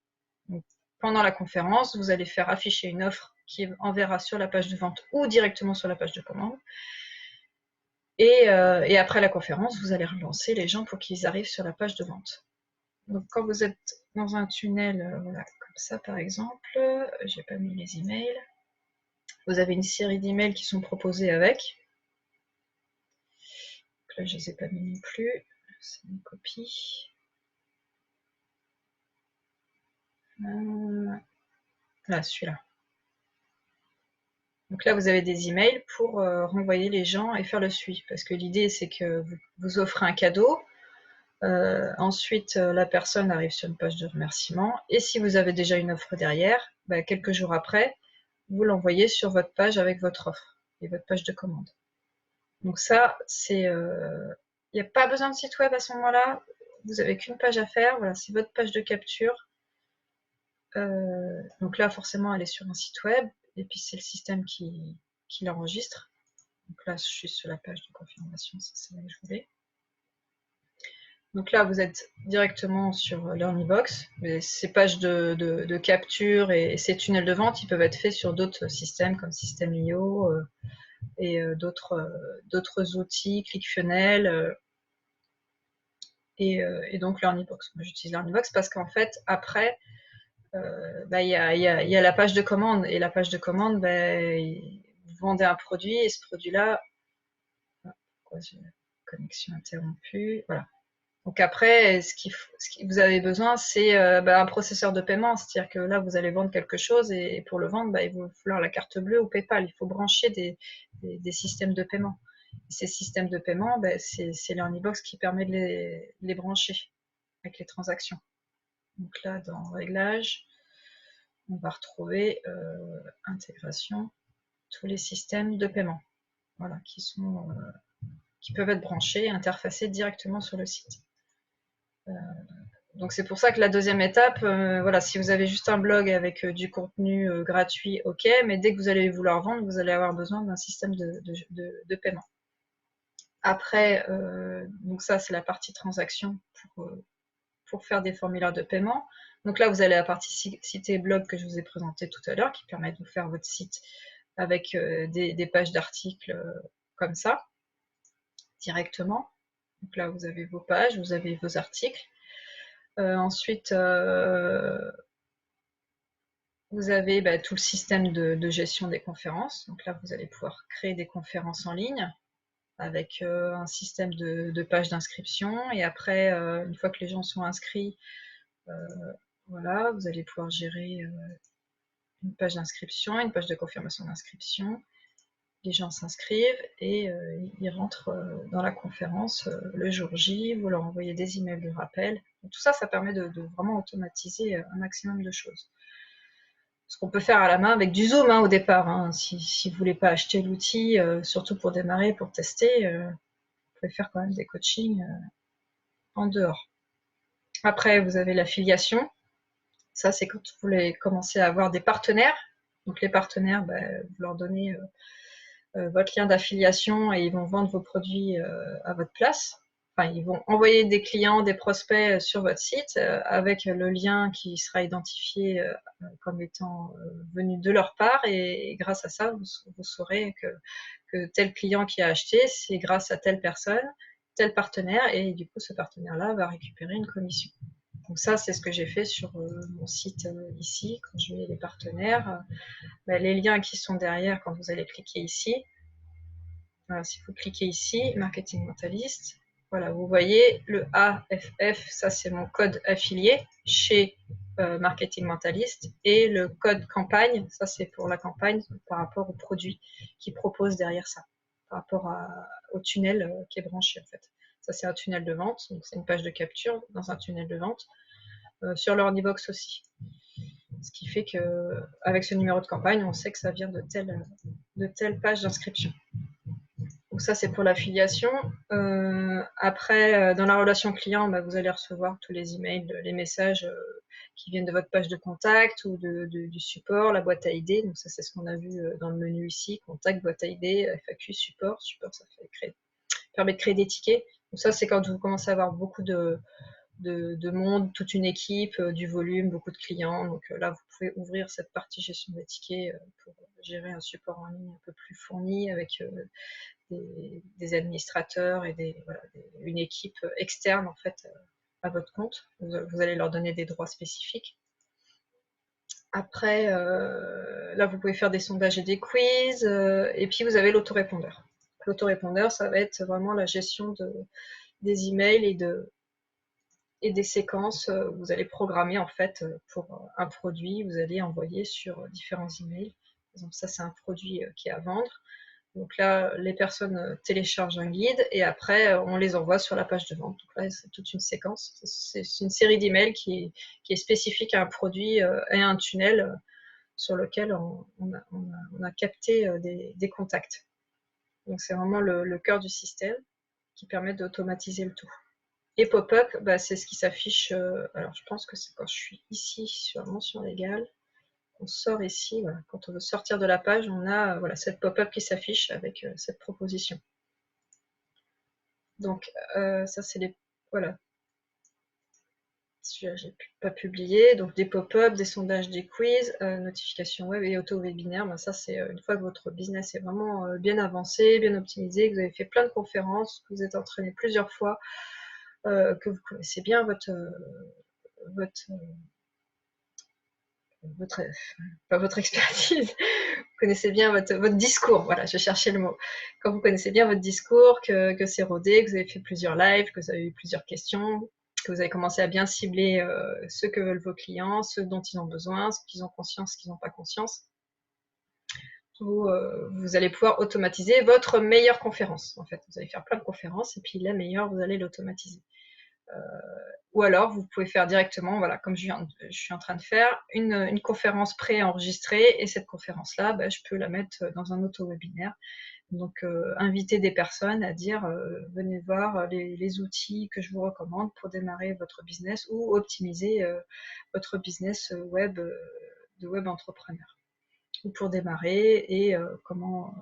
Donc, pendant la conférence, vous allez faire afficher une offre qui enverra sur la page de vente ou directement sur la page de commande. Et après la conférence, vous allez relancer les gens pour qu'ils arrivent sur la page de vente. Donc quand vous êtes dans un tunnel, voilà, comme ça par exemple, j'ai pas mis les emails, vous avez une série d'emails qui sont proposés avec. Donc là, je les ai pas mis non plus, c'est une copie. Là, celui-là. Donc là, vous avez des emails pour renvoyer les gens et faire le suivi. Parce que l'idée, c'est que vous offrez un cadeau. Ensuite, la personne arrive sur une page de remerciement. Et si vous avez déjà une offre derrière, bah, quelques jours après, vous l'envoyez sur votre page avec votre offre et votre page de commande. Donc ça, c'est... il n'y a pas besoin de site web à ce moment-là. Vous n'avez qu'une page à faire. Voilà, c'est votre page de capture. Donc là, forcément, elle est sur un site web. Et puis, c'est le système qui l'enregistre. Donc là, je suis sur la page de confirmation. C'est là que je voulais. Donc là, vous êtes directement sur LearnyBox. Ces pages de capture et ces tunnels de vente, ils peuvent être faits sur d'autres systèmes comme System.io et d'autres outils, ClickFunnels et donc LearnyBox. Moi, j'utilise LearnyBox parce qu'en fait, après, il y a la page de commande. Et la page de commande, vous vendez un produit et ce produit-là... Pourquoi j'ai la connexion interrompue? Voilà. Donc après, ce que vous avez besoin, c'est un processeur de paiement. C'est-à-dire que là, vous allez vendre quelque chose et pour le vendre, il va falloir la carte bleue ou PayPal. Il faut brancher des systèmes de paiement. Et ces systèmes de paiement, c'est l'Earnybox qui permet de les brancher avec les transactions. Donc là, dans Réglages, on va retrouver Intégration, tous les systèmes de paiement, voilà, qui peuvent être branchés et interfacés directement sur le site. Donc c'est pour ça que la deuxième étape, voilà, si vous avez juste un blog avec du contenu gratuit, ok, mais dès que vous allez vouloir vendre, vous allez avoir besoin d'un système de paiement. Après, donc ça c'est la partie transaction pour faire des formulaires de paiement. Donc là, vous allez à la partie site et blog que je vous ai présenté tout à l'heure, qui permet de vous faire votre site avec des pages d'articles comme ça, directement. Donc là, vous avez vos pages, vous avez vos articles. Ensuite, vous avez tout le système de gestion des conférences. Donc là, vous allez pouvoir créer des conférences en ligne avec un système de pages d'inscription. Et après, une fois que les gens sont inscrits, voilà, vous allez pouvoir gérer une page d'inscription, une page de confirmation d'inscription. Les gens s'inscrivent et ils rentrent dans la conférence le jour J. Vous leur envoyez des emails de rappel. Donc, tout ça, ça permet de vraiment automatiser un maximum de choses. Ce qu'on peut faire à la main avec du Zoom au départ. Si vous ne voulez pas acheter l'outil, surtout pour démarrer, pour tester, vous pouvez faire quand même des coachings en dehors. Après, vous avez l'affiliation. Ça, c'est quand vous voulez commencer à avoir des partenaires. Donc les partenaires, vous leur donnez votre lien d'affiliation et ils vont vendre vos produits à votre place. Enfin, ils vont envoyer des clients, des prospects sur votre site avec le lien qui sera identifié comme étant venu de leur part et grâce à ça, vous saurez que tel client qui a acheté, c'est grâce à telle personne, tel partenaire et du coup, ce partenaire-là va récupérer une commission. Donc ça, c'est ce que j'ai fait sur mon site ici, quand je mets les partenaires. Les liens qui sont derrière, quand vous allez cliquer ici, voilà, si vous cliquez ici, Marketing Mentalist, voilà, vous voyez le AFF, ça c'est mon code affilié chez Marketing Mentalist, et le code campagne, ça c'est pour la campagne par rapport au produit qu'ils proposent derrière ça, par rapport au tunnel qui est branché en fait. Ça c'est un tunnel de vente, donc c'est une page de capture dans un tunnel de vente, sur leur Earnybox aussi. Ce qui fait qu'avec ce numéro de campagne, on sait que ça vient de telle page d'inscription. Donc ça, c'est pour l'affiliation. Après, dans la relation client, vous allez recevoir tous les emails, les messages qui viennent de votre page de contact ou du support, la boîte à idées. Donc ça, c'est ce qu'on a vu dans le menu ici, contact, boîte à idées, FAQ, support. Support, ça permet de créer des tickets. Donc ça, c'est quand vous commencez à avoir beaucoup de monde, toute une équipe, du volume, beaucoup de clients. Donc là, vous pouvez ouvrir cette partie gestion des tickets pour gérer un support en ligne un peu plus fourni avec des administrateurs et une équipe externe en fait à votre compte. Vous allez leur donner des droits spécifiques. Après, là, vous pouvez faire des sondages et des quiz, et puis vous avez l'autorépondeur. L'autorépondeur, ça va être vraiment la gestion des emails et des séquences. Vous allez programmer en fait pour un produit, vous allez envoyer sur différents emails. Par exemple, ça c'est un produit qui est à vendre. Donc là, les personnes téléchargent un guide et après, on les envoie sur la page de vente. Donc là, c'est toute une séquence. C'est une série d'emails qui est spécifique à un produit et à un tunnel sur lequel on a capté des contacts. Donc c'est vraiment le cœur du système qui permet d'automatiser le tout. Et pop-up, c'est ce qui s'affiche. Alors je pense que c'est quand je suis ici sur mention légale. On sort ici, voilà. Quand on veut sortir de la page, on a voilà, cette pop-up qui s'affiche avec cette proposition. Donc ça c'est les... Voilà. J'ai pas publié, donc des pop-up, des sondages, des quiz, notifications web et auto-webinaire. Ça c'est une fois que votre business est vraiment bien avancé, bien optimisé, que vous avez fait plein de conférences, que vous êtes entraîné plusieurs fois, que vous connaissez bien votre pas votre expertise, vous connaissez bien votre discours, voilà, je cherchais le mot. Quand vous connaissez bien votre discours, que c'est rodé, que vous avez fait plusieurs lives, que vous avez eu plusieurs questions, que vous avez commencé à bien cibler ce que veulent vos clients, ce dont ils ont besoin, ce qu'ils ont conscience, ce qu'ils n'ont pas conscience, vous allez pouvoir automatiser votre meilleure conférence. En fait, vous allez faire plein de conférences et puis la meilleure, vous allez l'automatiser. Ou alors, vous pouvez faire directement, voilà, comme je suis en train de faire, une conférence pré-enregistrée, et cette conférence-là, bah, je peux la mettre dans un auto-webinaire. Donc, inviter des personnes à dire venez voir les outils que je vous recommande pour démarrer votre business ou optimiser votre business web de web entrepreneur. Ou pour démarrer, et comment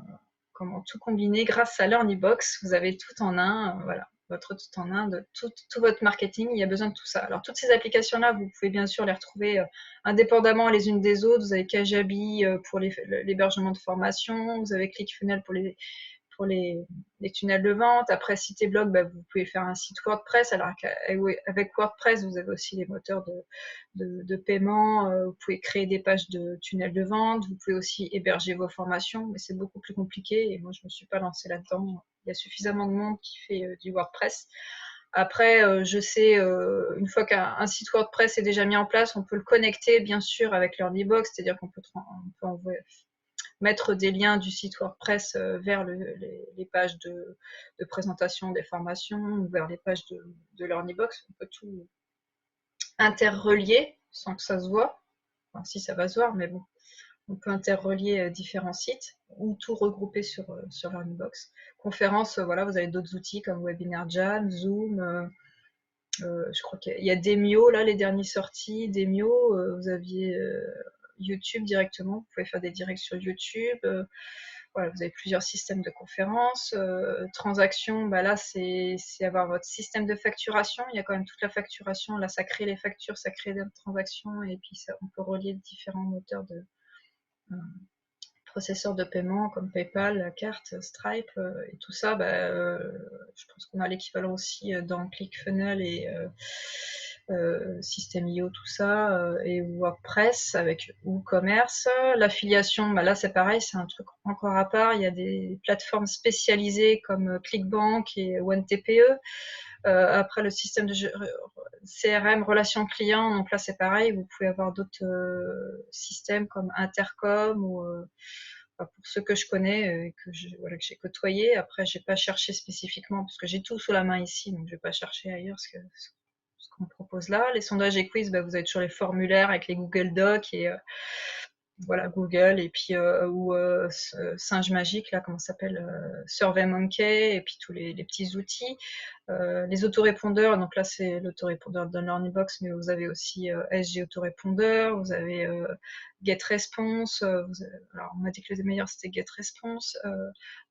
tout combiner grâce à LearnyBox. Vous avez tout en un, voilà, votre tout en un de tout votre marketing. Il y a besoin de tout ça. Alors toutes ces applications-là, vous pouvez bien sûr les retrouver indépendamment les unes des autres. Vous avez Kajabi pour l'hébergement de formation, vous avez ClickFunnels pour les tunnels de vente. Après, Citéblock, bah, vous pouvez faire un site WordPress. Alors qu'avec WordPress, vous avez aussi les moteurs de paiement. Vous pouvez créer des pages de tunnels de vente. Vous pouvez aussi héberger vos formations, mais c'est beaucoup plus compliqué. Et moi, je ne me suis pas lancée là-dedans. Il y a suffisamment de monde qui fait du WordPress. Après, je sais, une fois qu'un site WordPress est déjà mis en place, on peut le connecter, bien sûr, avec LearnyBox, c'est-à-dire qu'on peut mettre des liens du site WordPress vers les pages de présentation des formations, ou vers les pages de LearnyBox. On peut tout interrelier sans que ça se voit. Enfin, si, ça va se voir, mais bon, on peut interrelier différents sites ou tout regrouper sur LearnyBox. Conférence, voilà, vous avez d'autres outils comme Webinar Jam, Zoom. Je crois qu'il y a Demio, là, les derniers sortis. Demio, vous aviez YouTube directement, vous pouvez faire des directs sur YouTube. Voilà, vous avez plusieurs systèmes de conférences. Transactions, bah là, c'est avoir votre système de facturation. Il y a quand même toute la facturation. Là, ça crée les factures, ça crée des transactions, et puis on peut relier différents moteurs de processeurs de paiement comme PayPal, la carte, Stripe, et tout ça. Bah, je pense qu'on a l'équivalent aussi dans ClickFunnels et System.io, tout ça, et WordPress avec WooCommerce. L'affiliation, bah là c'est pareil, c'est un truc encore à part. Il y a des plateformes spécialisées comme ClickBank et OneTPE. Après, le système de CRM, relations clients, donc là c'est pareil, vous pouvez avoir d'autres systèmes comme Intercom ou pour ceux que je connais, que j'ai côtoyé. Après, j'ai pas cherché spécifiquement parce que j'ai tout sous la main ici, donc je vais pas chercher ailleurs ce qu'on me propose là. Les sondages et quiz, bah, vous avez toujours les formulaires avec les Google Docs et voilà, Google, et puis ou Singe Magique, là, comment ça s'appelle, SurveyMonkey, et puis tous les petits outils. Les autorépondeurs, donc là c'est l'autorépondeur de LearnyBox, mais vous avez aussi SG Autorépondeur, vous avez GetResponse. Alors on m'a dit que le meilleur c'était GetResponse.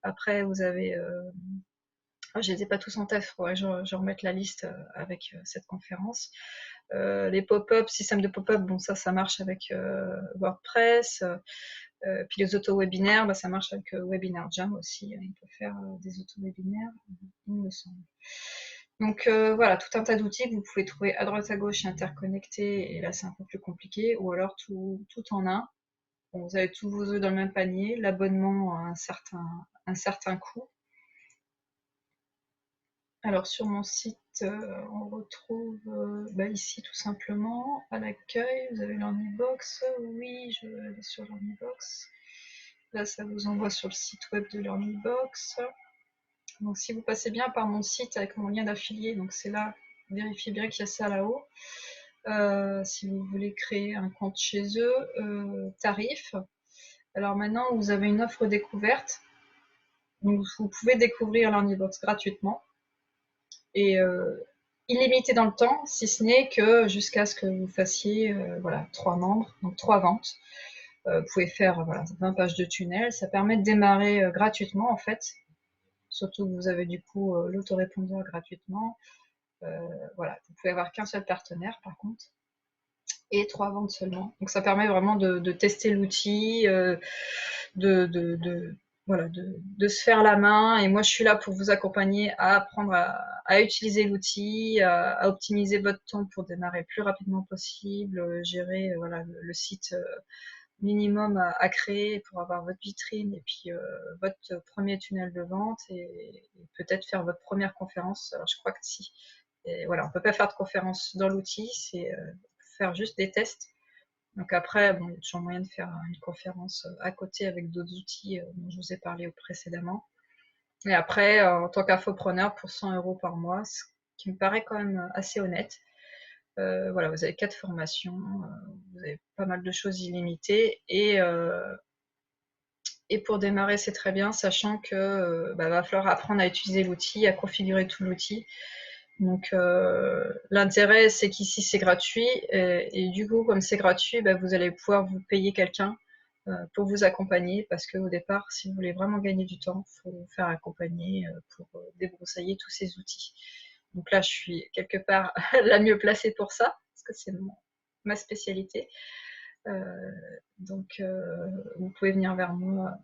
Après vous avez je les ai pas tous en tête, faudrait que je remette la liste avec cette conférence. Les pop-up, système de pop-up, bon ça marche avec WordPress. Puis les auto-webinaires, bah, ça marche avec Webinar Jam aussi. On peut faire des auto-webinaires, il me semble. Donc voilà, tout un tas d'outils que vous pouvez trouver à droite à gauche et interconnectés, et là c'est un peu plus compliqué, ou alors tout en un. Bon, vous avez tous vos œufs dans le même panier, l'abonnement a un certain coût. Alors sur mon site, on retrouve ici tout simplement, à l'accueil, vous avez LearnyBox. Oui, je vais aller sur LearnyBox. Là, ça vous envoie sur le site web de LearnyBox. Donc si vous passez bien par mon site avec mon lien d'affilié, donc c'est là, vérifiez bien qu'il y a ça là-haut. Si vous voulez créer un compte chez eux, tarif. Alors maintenant, vous avez une offre découverte. Donc vous pouvez découvrir LearnyBox gratuitement. Et illimité dans le temps, si ce n'est que jusqu'à ce que vous fassiez 3 membres, donc 3 ventes. Vous pouvez faire 20 pages de tunnel, ça permet de démarrer gratuitement en fait, surtout que vous avez du coup l'autorépondeur gratuitement. Vous pouvez avoir qu'un seul partenaire par contre, et 3 ventes seulement. Donc ça permet vraiment de tester l'outil, de voilà, de se faire la main. Et moi, je suis là pour vous accompagner à apprendre à utiliser l'outil, à optimiser votre temps pour démarrer le plus rapidement possible, gérer voilà, le site minimum à créer pour avoir votre vitrine et puis votre premier tunnel de vente et peut-être faire votre première conférence. Alors, je crois que si. Et voilà, on peut pas faire de conférence dans l'outil, c'est faire juste des tests. Donc après, bon, il y a toujours moyen de faire une conférence à côté avec d'autres outils dont je vous ai parlé précédemment. Et après, en tant qu'infopreneur, pour 100 € par mois, ce qui me paraît quand même assez honnête. Voilà, vous avez 4 formations, vous avez pas mal de choses illimitées et pour démarrer, c'est très bien, sachant que va falloir apprendre à utiliser l'outil, à configurer tout l'outil. Donc l'intérêt, c'est qu'ici c'est gratuit et du coup, comme c'est gratuit, vous allez pouvoir vous payer quelqu'un pour vous accompagner parce qu'au départ, si vous voulez vraiment gagner du temps, il faut vous faire accompagner pour débroussailler tous ces outils. Donc là, je suis quelque part la mieux placée pour ça parce que c'est ma spécialité. Donc vous pouvez venir vers moi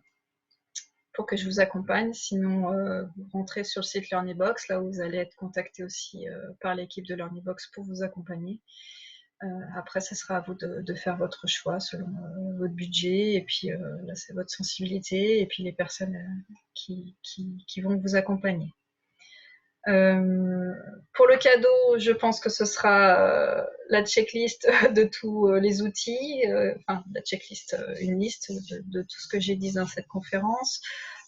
pour que je vous accompagne. Sinon, vous rentrez sur le site LearnyBox, là où vous allez être contacté aussi par l'équipe de LearnyBox pour vous accompagner. Après, ça sera à vous de faire votre choix selon votre budget, et puis là, c'est votre sensibilité, et puis les personnes qui vont vous accompagner. Pour le cadeau, je pense que ce sera la checklist de tous les outils, enfin la checklist, une liste de tout ce que j'ai dit dans cette conférence.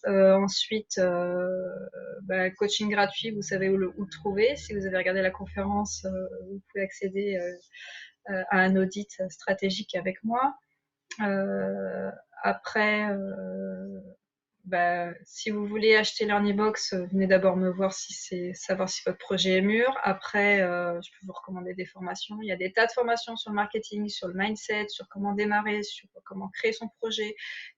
Ensuite, coaching gratuit, vous savez où le trouver. Si vous avez regardé la conférence, vous pouvez accéder à un audit stratégique avec moi. Après, si vous voulez acheter LearnyBox, venez d'abord me voir savoir si votre projet est mûr. Après, je peux vous recommander des formations. Il y a des tas de formations sur le marketing, sur le mindset, sur comment démarrer, sur comment créer son projet,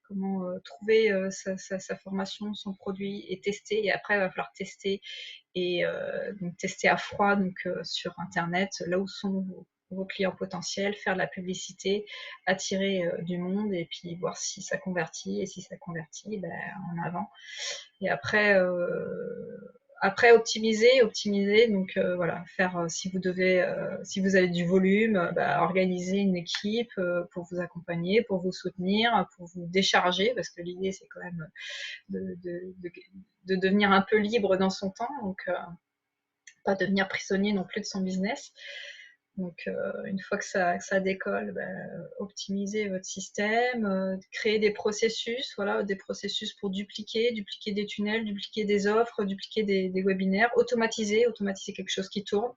comment trouver sa formation, son produit et tester. Et après, il va falloir tester et donc tester à froid sur Internet, là où sont vos clients potentiels, faire de la publicité, attirer du monde et puis voir si ça convertit. Et si ça convertit, en avant. Et après, optimiser. Donc voilà, faire si vous avez du volume, organiser une équipe pour vous accompagner, pour vous soutenir, pour vous décharger, parce que l'idée c'est quand même de devenir un peu libre dans son temps, donc pas devenir prisonnier non plus de son business. Donc une fois que ça décolle, optimisez votre système, créer des processus, voilà, des processus pour dupliquer des tunnels, dupliquer des offres, dupliquer des webinaires, automatiser quelque chose qui tourne.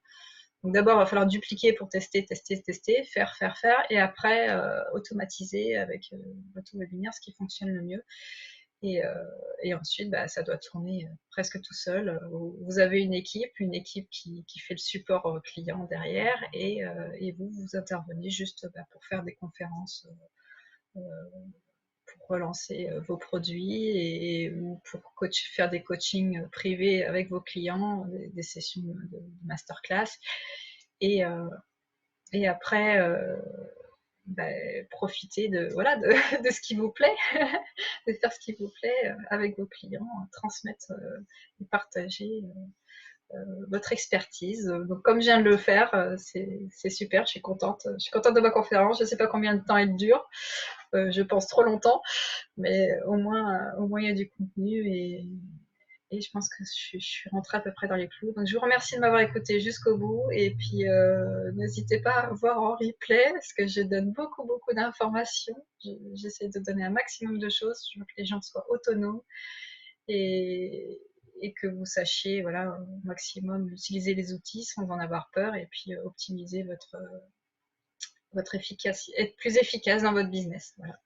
Donc d'abord, il va falloir dupliquer pour tester, faire, et après automatiser avec votre webinaire ce qui fonctionne le mieux. Et ensuite, ça doit tourner presque tout seul. Vous avez une équipe qui fait le support client derrière, et vous intervenez juste pour faire des conférences, pour relancer vos produits ou pour faire des coachings privés avec vos clients, des sessions de masterclass. Et après, profiter de ce qui vous plaît, de faire ce qui vous plaît avec vos clients, transmettre et partager votre expertise. Donc comme je viens de le faire, c'est super, je suis contente de ma conférence. Je ne sais pas combien de temps elle dure, je pense trop longtemps, mais au moins il y a du contenu et je pense que je suis rentrée à peu près dans les clous. Donc je vous remercie de m'avoir écouté jusqu'au bout, et puis n'hésitez pas à voir en replay parce que je donne beaucoup d'informations. J'essaie de donner un maximum de choses. Je veux que les gens soient autonomes et que vous sachiez, voilà, au maximum utiliser les outils sans en avoir peur, et puis optimiser votre efficacité, être plus efficace dans votre business, voilà,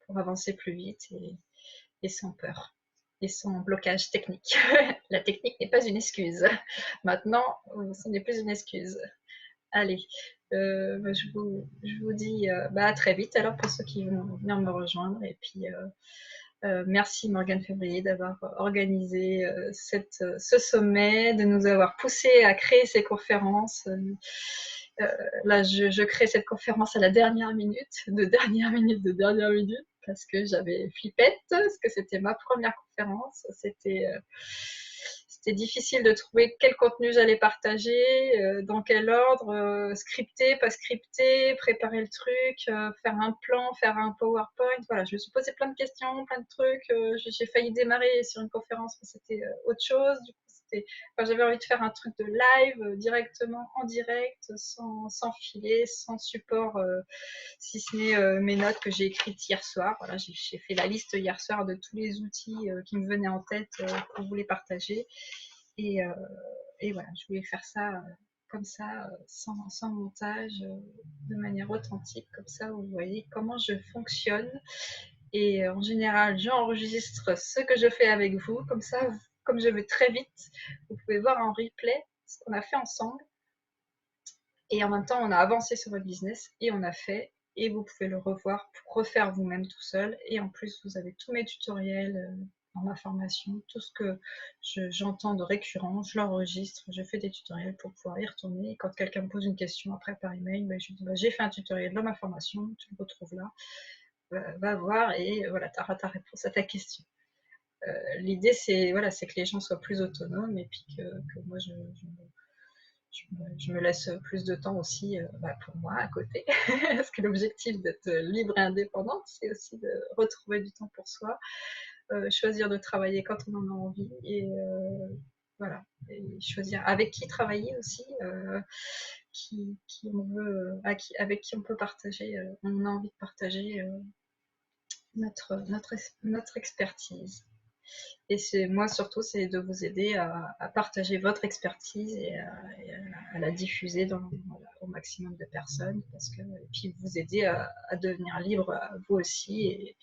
pour avancer plus vite et sans peur et sans blocage technique. La technique n'est pas une excuse. Maintenant, ce n'est plus une excuse. Allez, je vous dis à très vite alors pour ceux qui vont venir me rejoindre. Et puis, merci Morgane Février d'avoir organisé ce sommet, de nous avoir poussé à créer ces conférences. Là, je crée cette conférence à la dernière minute, de dernière minute. parce que j'avais flippette, parce que c'était ma première conférence. C'était difficile de trouver quel contenu j'allais partager, dans quel ordre, scripté, pas scripté, préparer le truc, faire un plan, faire un PowerPoint. Voilà, je me suis posé plein de questions, plein de trucs. J'ai failli démarrer sur une conférence, mais c'était autre chose. Du coup, j'avais envie de faire un truc de live directement en direct, sans filet, sans support, si ce n'est mes notes que j'ai écrites hier soir. Voilà, j'ai fait la liste hier soir de tous les outils qui me venaient en tête pour vous les partager. Et, euh, et voilà, je voulais faire ça comme ça, sans montage, de manière authentique, comme ça vous voyez comment je fonctionne. Et en général, j'enregistre ce que je fais avec vous, comme ça, comme je vais très vite, vous pouvez voir en replay ce qu'on a fait ensemble. Et en même temps, on a avancé sur votre business et on a fait, et vous pouvez le revoir pour refaire vous-même tout seul. Et en plus, vous avez tous mes tutoriels dans ma formation, tout ce que j'entends de récurrent, je l'enregistre, je fais des tutoriels pour pouvoir y retourner. Et quand quelqu'un me pose une question après par email, ben, je lui dis j'ai fait un tutoriel dans ma formation, tu le retrouves là, va voir et voilà, tu auras ta réponse à ta question. L'idée, c'est voilà, que les gens soient plus autonomes et puis que moi, je me laisse plus de temps aussi pour moi à côté. Parce que l'objectif d'être libre et indépendante, c'est aussi de retrouver du temps pour soi, choisir de travailler quand on en a envie et voilà, et choisir avec qui travailler aussi, qui on veut, avec qui on peut partager, on a envie de partager notre expertise. Et c'est moi surtout, c'est de vous aider à partager votre expertise et à la diffuser voilà, au maximum de personnes, et puis vous aider à devenir libre vous aussi et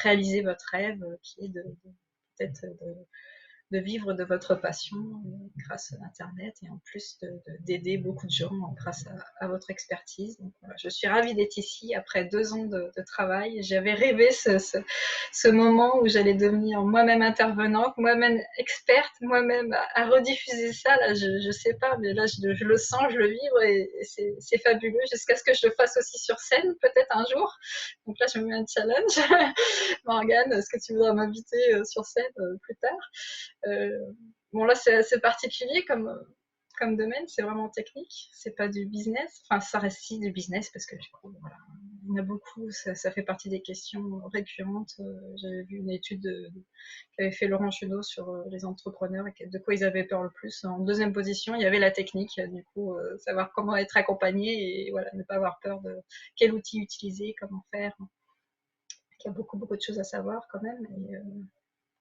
réaliser votre rêve qui est peut-être de vivre de votre passion grâce à Internet et en plus d'aider beaucoup de gens grâce à votre expertise. Donc, voilà, je suis ravie d'être ici après 2 ans de travail. J'avais rêvé ce moment où j'allais devenir moi-même intervenante, moi-même experte, moi-même à rediffuser ça. Là, je sais pas, mais là, je le sens, je le vivre et c'est fabuleux jusqu'à ce que je le fasse aussi sur scène, peut-être un jour. Donc là, je me mets un challenge. Morgane, est-ce que tu voudras m'inviter sur scène plus tard? Bon, là, c'est assez particulier comme domaine, c'est vraiment technique, c'est pas du business. Enfin, ça reste si du business parce que du coup, voilà, il y en a beaucoup, ça fait partie des questions récurrentes. J'avais vu une étude qu'avait fait Laurent Chenot sur les entrepreneurs et de quoi ils avaient peur le plus. En deuxième position, il y avait la technique, du coup, savoir comment être accompagné et voilà, ne pas avoir peur de quel outil utiliser, comment faire. Il y a beaucoup, beaucoup de choses à savoir quand même. Et,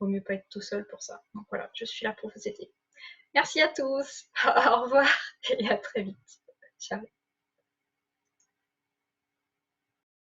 vaut mieux pas être tout seul pour ça. Donc voilà, je suis là pour vous aider. Merci à tous. Au revoir et à très vite. Ciao.